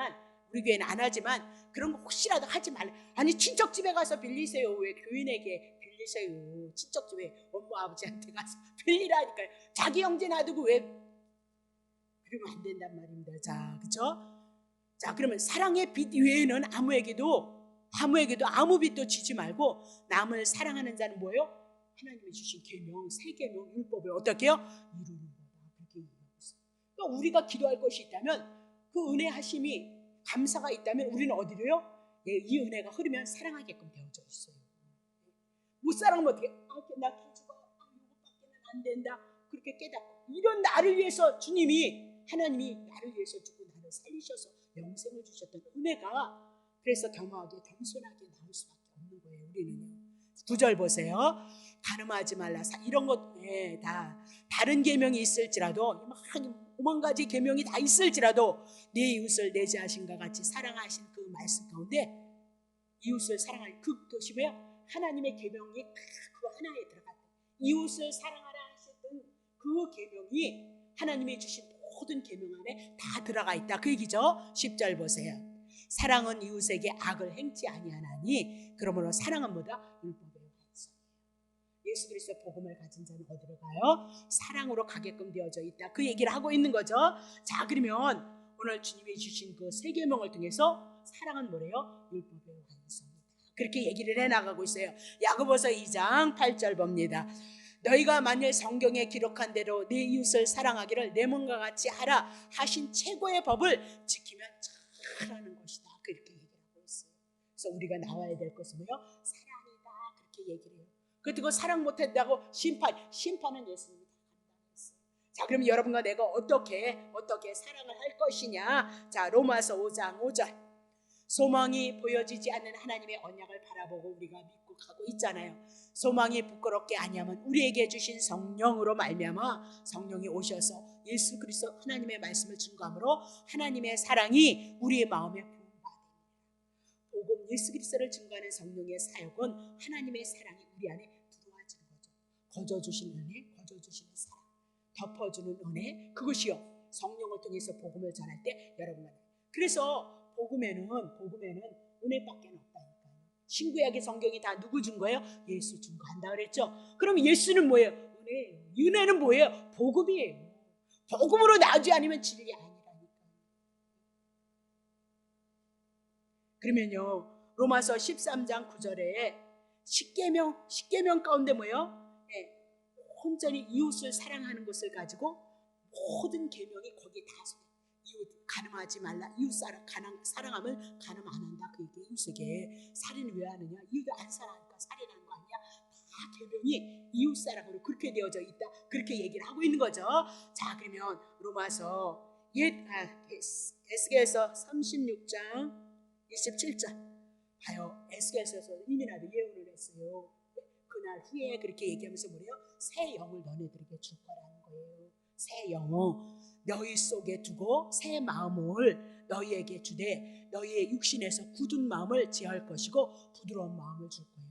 우리 교회는 안 하지만 그런 거 혹시라도 하지 말라. 아니 친척 집에 가서 빌리세요. 왜 교인에게 빌리세요? 친척 집에 엄마 아버지한테 가서 빌리라니까요. 자기 형제 놔두고 왜 그러면 안 된단 말입니다. 자, 그렇죠? 자, 그러면 사랑의 빛 외에는 아무에게도 아무 빛도 지지 말고 남을 사랑하는 자는 뭐예요? 하나님이 주신 계명, 새 계명, 율법을 어떻게 해요? 이루는 거다. 그렇게 얘기하고 있어요. 그러니까 우리가 기도할 것이 있다면 그 은혜 하심이 감사가 있다면 우리는 어디로요? 이 은혜가 흐르면 사랑하게끔 되어져 있어요. 못 사랑하면 어떻게? 나 기주가 이것밖에는 안 된다. 그렇게 깨닫고 이런 나를 위해서 하나님이 나를 위해서 주고 나를 살리셔서 영생을 주셨던 은혜가 그래서 겸허하게 겸손하게 나올 수밖에 없는 거예요. 우리는요. 9절 보세요. 가늠하지 말라, 이런 것, 다 다른 계명이 있을지라도, 막 오만 가지 계명이 다 있을지라도 내 이웃을 내 자신과 같이 사랑하신 그 말씀 가운데 이웃을 사랑할 그것이 뭐야? 하나님의 계명이 그 하나에 들어갔다. 이웃을 사랑하라 하셨던 그 계명이 하나님이 주신 모든 계명 안에 다 들어가 있다, 그 얘기죠. 10절 보세요. 사랑은 이웃에게 악을 행치 아니하나니 그러므로 사랑은 뭐다? 율법의 완성이에요. 예수 그리스도의 복음을 가진 자는 어디로 가요? 사랑으로 가게끔 되어져 있다, 그 얘기를 하고 있는 거죠. 자, 그러면 오늘 주님이 주신 그 세 계명을 통해서 사랑은 뭐래요? 율법의 완성이다, 그렇게 얘기를 해나가고 있어요. 야고보서 2장 8절 봅니다. 너희가 만일 성경에 기록한 대로 네 이웃을 사랑하기를 내 몸과 같이 하라 하신 최고의 법을 지키면 잘하는 것이다, 그렇게 얘기를 하고 있어요. 그래서 우리가 나와야 될 것은 뭐예요? 사랑이다, 그렇게 얘기를 해요. 그리고 사랑 못한다고 심판은 예수님이 다 한다고 했어요. 자, 그럼 여러분과 내가 어떻게 사랑을 할 것이냐. 자, 로마서 5장 5절. 소망이 보여지지 않는 하나님의 언약을 바라보고 우리가 믿고 가고 있잖아요. 소망이 부끄럽게 아니하면 우리에게 주신 성령으로 말미암아 성령이 오셔서 예수 그리스도 하나님의 말씀을 증거함으로 하나님의 사랑이 우리의 마음에 부음받습니다. 복음 예수 그리스도를 증거하는 성령의 사역은 하나님의 사랑이 우리 안에 들어와지는 거죠. 거저주신 은혜, 거저주시는 사랑, 덮어주는 은혜, 그것이요 성령을 통해서 복음을 전할 때 여러분과 그래서 복음에는 은혜밖에 없다니까요. 신구약의 성경이 다 누구 준 거예요? 예수 준 거 한다 그랬죠. 그럼 예수는 뭐예요? 은혜예요. 은혜는 뭐예요? 복음이에요. 복음으로 나오지 않으면 진리 아니라니까요. 그러면요, 로마서 13장 9절에 십계명 가운데 뭐예요? 온전히 이웃을 사랑하는 것을 가지고 모든 계명이 거기에 다 속해. 이웃 가늠하지 말라, 이웃 사랑하면 가늠 안 한다, 그 얘기. 이웃에게 살인을 왜 하느냐? 이웃을 안 사랑하니까 살인하는 거 아니야? 다 계명이 이웃 사랑으로 그렇게 되어져 있다, 그렇게 얘기를 하고 있는 거죠. 자, 그러면 로마서 에스겔서 36장 27절 봐요. 에스겔서에서 이미 나도 예언을 했어요. 그날 후에 그렇게 얘기하면서 뭐래요? 새 영을 너네들에게 줄 거라는 거예요. 새 영어 너희 속에 두고 새 마음을 너희에게 주되 너희의 육신에서 굳은 마음을 제할 것이고 부드러운 마음을 줄 거예요.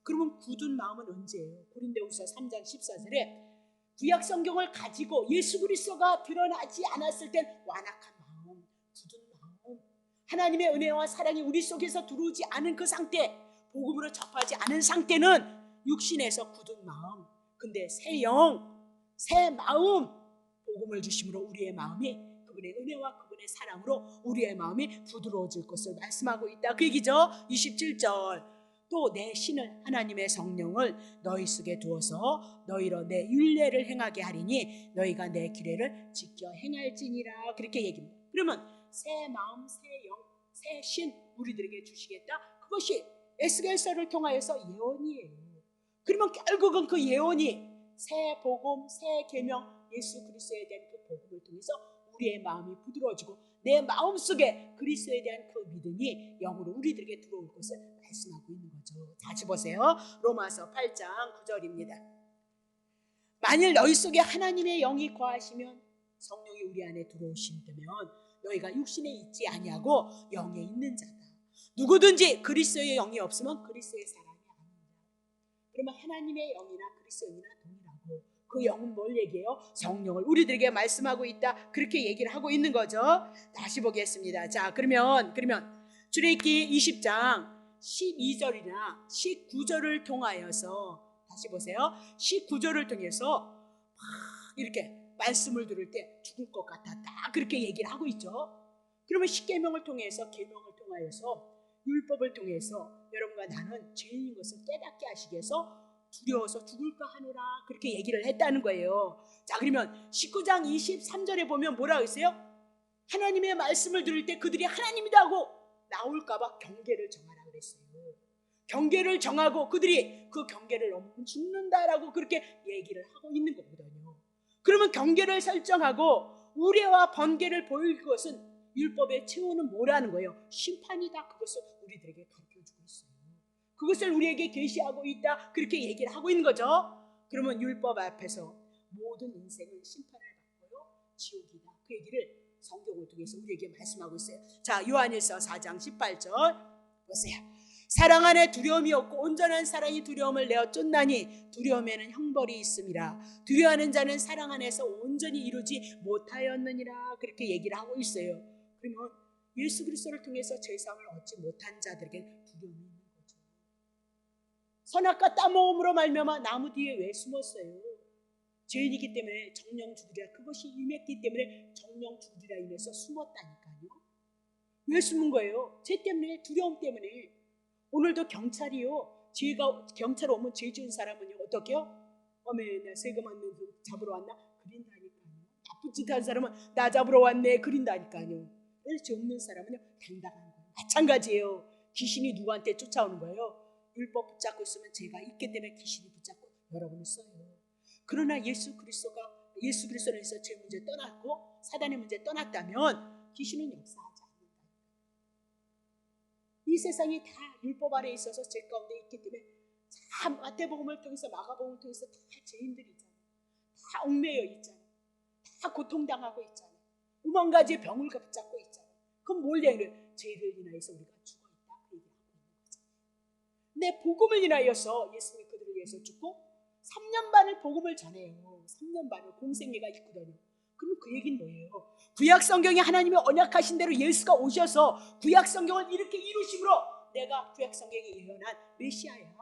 그러면 굳은 마음은 언제예요? 고린도후서 3장 14절에 구약 성경을 가지고 예수 그리스도가 드러나지 않았을 땐 완악한 마음, 굳은 마음, 하나님의 은혜와 사랑이 우리 속에서 들어오지 않은 그 상태, 복음으로 접하지 않은 상태는 육신에서 굳은 마음. 근데 새 영, 새 마음, 복음을 주심으로 우리의 마음이 그분의 은혜와 그분의 사랑으로 우리의 마음이 부드러워질 것을 말씀하고 있다, 그 얘기죠. 27절 또 내 신을 하나님의 성령을 너희 속에 두어서 너희로 내 율례를 행하게 하리니 너희가 내 규례를 지켜 행할지니라, 그렇게 얘기합니다. 그러면 새 마음, 새 영, 새 신 우리들에게 주시겠다, 그것이 에스겔서를 통하여서 예언이에요. 그러면 결국은 그 예언이 새 복음, 새 계명, 예수 그리스도에 대한 그 복음을 통해서 우리의 마음이 부드러워지고 내 마음속에 그리스도에 대한 그 믿음이 영으로 우리들에게 들어올 것을 말씀하고 있는 거죠. 다시 보세요. 로마서 8장 9절입니다. 만일 너희 속에 하나님의 영이 거하시면, 성령이 우리 안에 들어오신다면 너희가 육신에 있지 아니하고 영에 있는 자다. 누구든지 그리스도의 영이 없으면 그리스도의 사람이 아닙니다. 그러면 하나님의 영이나 그리스도의 영이나 동일하고, 그 영은 뭘 얘기해요? 성령을 우리들에게 말씀하고 있다, 그렇게 얘기를 하고 있는 거죠. 다시 보겠습니다. 자, 그러면 출애굽기 20장 12절이나 19절을 통하여서, 다시 보세요. 19절을 통해서 막 이렇게 말씀을 들을 때 죽을 것 같았다, 그렇게 얘기를 하고 있죠. 그러면 십계명을 통해서, 계명을 통하여서, 율법을 통해서 여러분과 나는 죄인인 것을 깨닫게 하시기 위해서 두려워서 죽을까 하노라, 그렇게 얘기를 했다는 거예요. 자, 그러면 19장 23절에 보면 뭐라고 했어요? 하나님의 말씀을 들을 때 그들이 하나님이다 하고 나올까 봐 경계를 정하라 그랬어요. 경계를 정하고 그들이 그 경계를 넘으면 죽는다라고 그렇게 얘기를 하고 있는 거거든요. 그러면 경계를 설정하고 우레와 번개를 보일 것은, 율법의 최후는 뭐라는 거예요? 심판이다, 그것을 우리들에게 가르쳐주고 있어요. 그것을 우리에게 계시하고 있다. 그렇게 얘기를 하고 있는 거죠. 그러면 율법 앞에서 모든 인생은 심판을 받고요, 지옥이다. 그 얘기를 성경을 통해서 우리에게 말씀하고 있어요. 자, 요한일서 4장 18절 보세요. 사랑 안에 두려움이 없고 온전한 사랑이 두려움을 내어 쫓나니 두려움에는 형벌이 있음이라. 두려워하는 자는 사랑 안에서 온전히 이루지 못하였느니라. 그렇게 얘기를 하고 있어요. 그러면 예수 그리스도를 통해서 죄사함을 얻지 못한 자들에게 두려움이 있는 거죠. 선악과 따먹음으로 말미암아 나무 뒤에 왜 숨었어요? 죄인이기 때문에 정령 죽으리라. 그것이 임했기 때문에 정령 죽으리라 인해서 숨었다니까요. 왜 숨은 거예요? 죄 때문에, 두려움 때문에. 오늘도 경찰이요, 경찰 오면 죄 지은 사람은요 어떻게요? 어메, 나 세금 안 내서 잡으러 왔나? 그린다니까요. 나쁜 짓 한 사람은 나 잡으러 왔네, 그린다니까요. 죄 없는 사람은요 당당한 거예요. 마찬가지예요. 귀신이 누구한테 쫓아오는 거예요? 율법 붙잡고 있으면 죄가 있기 때문에 귀신이 붙잡고 여러분을 써요. 그러나 예수 그리스도를 위해서 죄 문제 떠났고 사단의 문제 떠났다면 귀신은 역사하지 않는다. 이 세상이 다 율법 아래에 있어서 죄 가운데 있기 때문에 다 마태복음을 통해서 마가복음을 통해서 다 죄인들이 있잖아요. 다 얽매여 있잖아요. 다 고통당하고 있잖아요. 오만 가지의 병을 붙잡고 있잖아요. 그럼 뭘 얘기해요? 죄를 인하여서 우리가 죽어있다, 그 얘기를 하고 있는 거잖아요. 근데 복음을 인하여서 예수님이 그들을 위해서 죽고 3년 반을 복음을 전해요. 3년 반을 공생애가 있거든요. 그럼 그 얘기는 뭐예요? 구약 성경에 하나님의 언약하신 대로 예수가 오셔서 구약 성경을 이렇게 이루심으로 내가 구약 성경에 예언한 메시아야,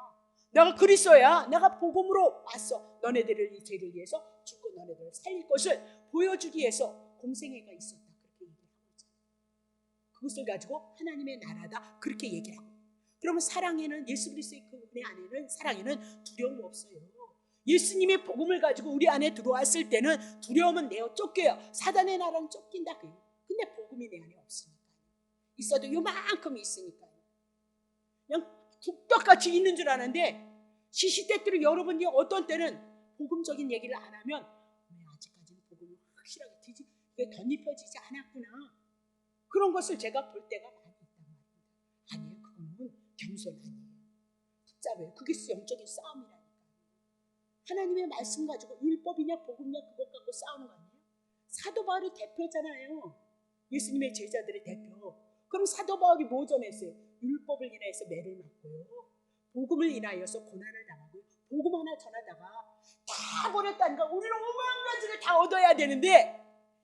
내가 그리스도야, 내가 복음으로 왔어. 너네들을 이 죄를 위해서 죽고 너네들을 살릴 것을 보여주기 위해서 공생애가 있었다. 그렇게 얘기를 하고 있잖아요. 그것을 가지고 하나님의 나라다. 그렇게 얘기를 하고. 그러면 사랑에는, 예수 그리스도의 그 은혜 안에는, 사랑에는 두려움 없어요. 예수님의 복음을 가지고 우리 안에 들어왔을 때는 두려움은 내어 쫓겨요. 사단의 나라는 쫓긴다. 근데 복음이 내 안에 없으니까요. 있어도 요만큼 있으니까요. 그냥 뚝딱같이 있는 줄 아는데 시시때때로 여러분이 어떤 때는 복음적인 얘기를 안 하면 왜 아직까지는 복음이 확실하게 덧입혀지지 않았구나, 그런 것을 제가 볼 때가 많이 있단 말입니다. 아니에요. 그거는 겸손 아니에요. 붙잡아요. 그게 영적인 싸움이라니까요. 하나님의 말씀 가지고 율법이냐 복음이냐 그것 갖고 싸우는 거 아니에요? 사도 바울이 대표잖아요. 예수님의 제자들의 대표. 그럼 사도 바울이 뭐 전했어요? 율법을 인하여서 매를 맞고요, 복음을 인하여서 고난을 당하고요, 복음 하나 전하다가 다 버렸다니까. 우리는 오만 가지를 다 얻어야 되는데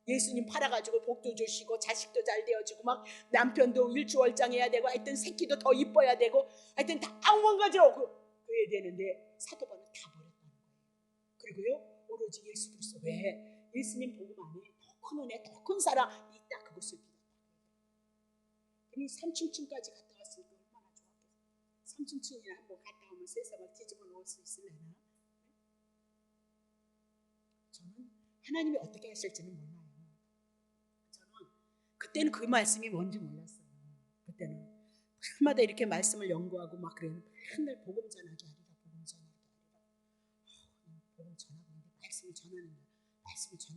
예수님 팔아가지고 복도 주시고 자식도 잘 되어지고 막 남편도 일주월장해야 되고 하여튼 새끼도 더 이뻐야 되고 하여튼 다 오만 가지를 얻어야 되는데 사도 바울은 다 버렸다는 거예요. 그리고요 오로지 예수 그리스도, 왜? 예수님 복음 안에 더 큰 은혜, 더 큰 사랑 있다, 그것을 믿었다. 그러니 3층까지 갔다 왔으니까 얼마나 좋았겠어요. 3층이나 한번 갔다 오면 세상을 뒤집어 놓을 수 있을래나? 저는 하나님이 어떻게 하실지는 몰라요. 저는 그때는 그 말씀이 뭔지 몰랐어요. 그때는 밤마다 이렇게 말씀을 연구하고 막 그래요. 맨날 복음 전하기 아니라 복음 전하기 아니라 복음 전하고 있는데 말씀을 전하고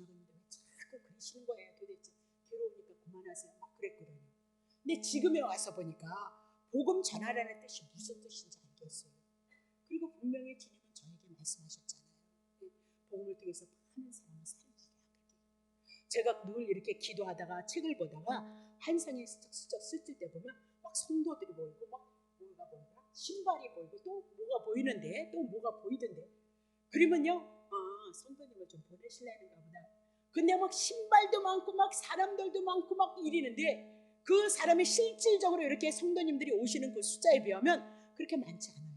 있는데 왜 자꾸 그러시는 거예요. 도대체 괴로우니까 그만하세요. 막 그랬거든요. 근데 지금에 와서 보니까 복음 전하라는 뜻이 무슨 뜻인지 알겠어요. 그리고 분명히 주님은 저에게 말씀하셨잖아요. 복음을 통해서 많은 사람을 살리게 하겠다. 제가 늘 이렇게 기도하다가 책을 보다가 한상에 스쩍스쩍 쓸 때 보면 막 성도들이 보이고 막 뭐가 보이더라? 신발이 보이고 또 뭐가 보이는데 또 뭐가 보이던데. 그러면요 성도님을 좀 보내실래는가 보다. 근데 막 신발도 많고 막 사람들도 많고 막 이러는데 그 사람이 실질적으로 이렇게 성도님들이 오시는 그 숫자에 비하면 그렇게 많지 않아요.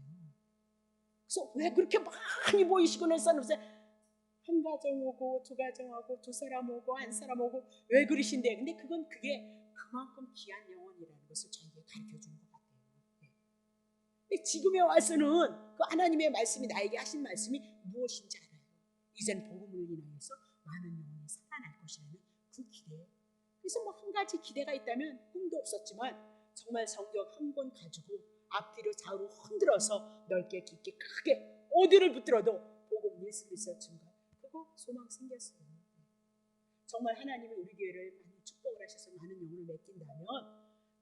그래서 왜 그렇게 많이 보이시고는 사람들 한 가정 오고 두 가정 오고 두 사람 오고 한 사람 오고 왜 그러신데? 근데 그게 그만큼 귀한 영혼이라는 것을 저에게 가르쳐 주는 것 같아요. 근데 지금에 와서는 그 하나님의 말씀이 나에게 하신 말씀이 무엇인지 알아요. 이젠 복음을 인하여서 많은 영혼이 살아날 것이라는 그 기대. 그래서 뭐 한 가지 기대가 있다면 꿈도 없었지만 정말 성경 한 권 가지고 앞뒤로 좌우로 흔들어서 넓게 깊게 크게 어디를 붙들어도 복음 예수 그리스도 증거, 그거 소망 생겼어요. 정말 하나님이 우리 교회를 많이 축복을 하셔서 많은 영혼을 맡긴다면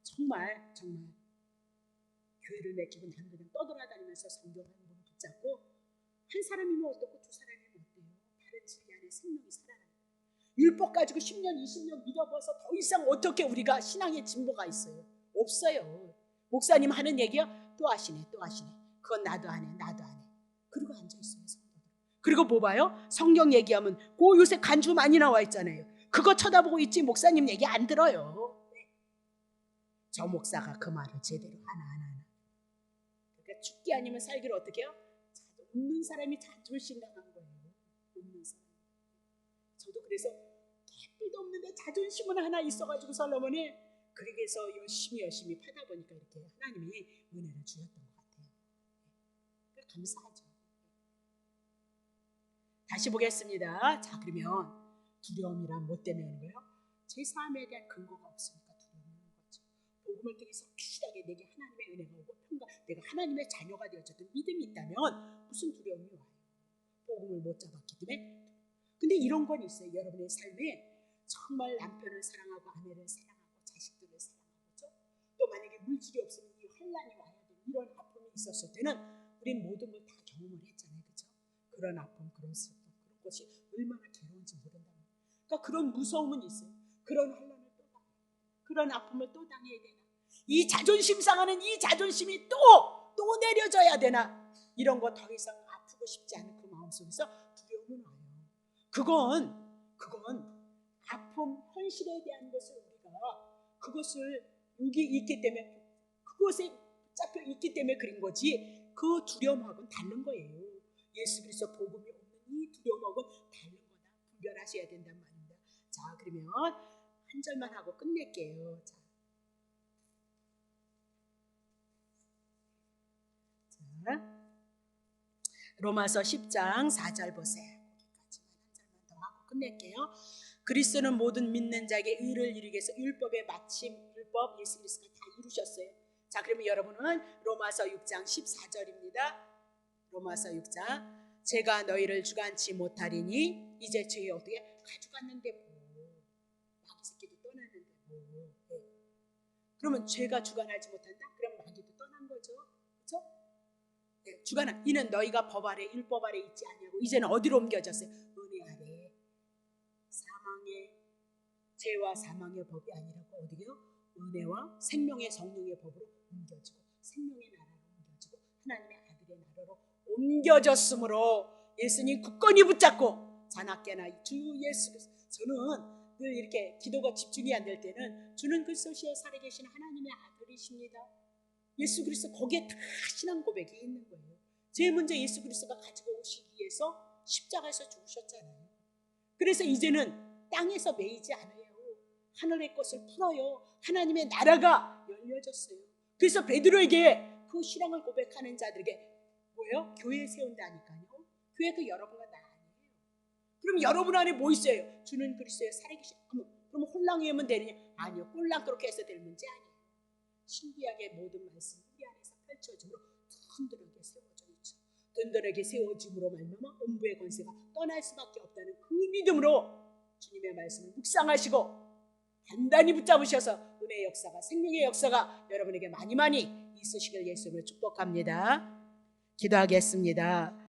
정말 교회를 맡기고 남들은 떠돌아다니면서 성경 한 권 붙잡고 한 사람이면 어떻고 두 사람이면 어때요? 바른 진리 안에 생명이 살아나요. 율법 가지고 10년 20년 믿어봐서 더 이상 어떻게 우리가 신앙의 진보가 있어요? 없어요. 목사님 하는 얘기야 또 하시네 또 하시네. 그건 나도 안 해 나도 안 해. 그리고 앉아있어요 성도들. 그리고 뭐 봐요? 성경 얘기하면 그 요새 간주 많이 나와 있잖아요. 그거 쳐다보고 있지 목사님 얘기 안 들어요. 저 목사가 그 말을 제대로 하나. 그러니까 죽기 아니면 살기를 어떻게 해요? 없는 사람이 자존심 당한 거예요. 없는 사람. 저도 그래서 개뿔도 없는데 자존심은 하나 있어가지고 솔로몬이 그렇게 해서 열심히 파다 보니까 이렇게 하나님이 은혜를 주셨던 것 같아요. 그러니까 감사하죠. 다시 보겠습니다. 자, 그러면 두려움이란 뭐 때문에 오는 거예요? 제 삶에 대한 근거가 없으니까 두려움이 오는 거죠. 복음을 통해서 확실하게 내게 하나님의 은혜가 오고 평가, 내가 하나님의 자녀가 되어졌던 믿음이 있다면 무슨 두려움이 와요? 복음을 못 잡았기 때문에. 근데 이런 건 있어요. 여러분의 삶에 정말 남편을 사랑하고 아내를 사랑하고 자식들을 사랑하고 또 만약에 물질이 없으면 이 환난이 와야 돼. 이런 아픔이 있었을 때는 우린 모든 걸 다 경험을 했잖아요. 그렇죠? 그런 아픔, 그런 슬픔, 그런 것이 얼마나 괴로운지 모른다는 거예요. 그러니까 그런 무서움은 있어요. 그런 환난을 또 당해, 그런 아픔을 또 당해야 되나? 이 자존심 상하는 이 자존심이 또 내려져야 되나? 이런 거 더 이상 아프고 싶지 않은 그 마음속에서 두려움은 와요. 그건 아픔, 현실에 대한 것을 우리가 그것을 여기 있기 때문에 그것에 붙잡혀 있기 때문에 그런 거지 그 두려움하고는 다른 거예요. 예수 그리스도 복음이 없는 이 두려움하고는 다른 거다. 분별하셔야 된단 말입니다. 자, 그러면 한 절만 하고 끝낼게요. 자, 로마서 10장 4절 보세요. 거기까지만 한 절만 더 하고 끝낼게요. 그리스도는 모든 믿는 자에게 의를 이루기 위해서 율법의 마침, 율법 예수 그리스도가 다 이루셨어요. 자, 그러면 여러분은 로마서 6장 14절입니다. 로마서 6장 제가 너희를 주관치 못하리니 이제 저희 어떻게 가져갔는데 뭐 마귀 새끼도 떠났는데 뭐 그러면 죄가 주관하지 못한다? 그럼 마귀도 떠난 거죠. 그렇죠? 네, 주관한 이는 너희가 법 아래 율법 아래 있지 아니하고 이제는 어디로 옮겨졌어요? 은혜 아래. 사망의 죄와 사망의 법이 아니라고 어디게요? 은혜와 생명의 성령의 법으로 옮겨지고 생명의 나라로 옮겨지고 하나님의 아들의 나라로 옮겨졌으므로 예수님 굳건히 붙잡고 자나깨나 주 예수 그리스도. 저는 늘 이렇게 기도가 집중이 안 될 때는 주는 그리스도시에 살아계신 하나님의 아들이십니다. 예수 그리스도 거기에 다 신앙 고백이 있는 거예요. 제일 먼저 예수 그리스도가 가지고 오시기 위해서 십자가에서 죽으셨잖아요. 그래서 이제는 땅에서 매이지 않아요. 하늘의 것을 풀어요. 하나님의 나라가 열려졌어요. 그래서 베드로에게 그 신앙을 고백하는 자들에게 뭐예요? 교회 세운다니까요. 교회가 여러분과 나 아니에요. 그럼 여러분 안에 뭐 있어요? 주는 그리스도에 살아계신. 그럼 홀랑이 하면 되느냐? 아니요. 홀랑 그렇게 해서 될 문제 아니에요. 신구약의 모든 말씀이 우리 안에서 펼쳐짐으로 든든하게 세워져 있죠. 든든하게 세워짐으로 말미암아 음부의 권세가 떠날 수밖에 없다는 그 믿음으로 주님의 말씀을 묵상하시고 단단히 붙잡으셔서 은혜의 역사가 생명의 역사가 여러분에게 많이 있으시길 예수님을 축복합니다. 기도하겠습니다.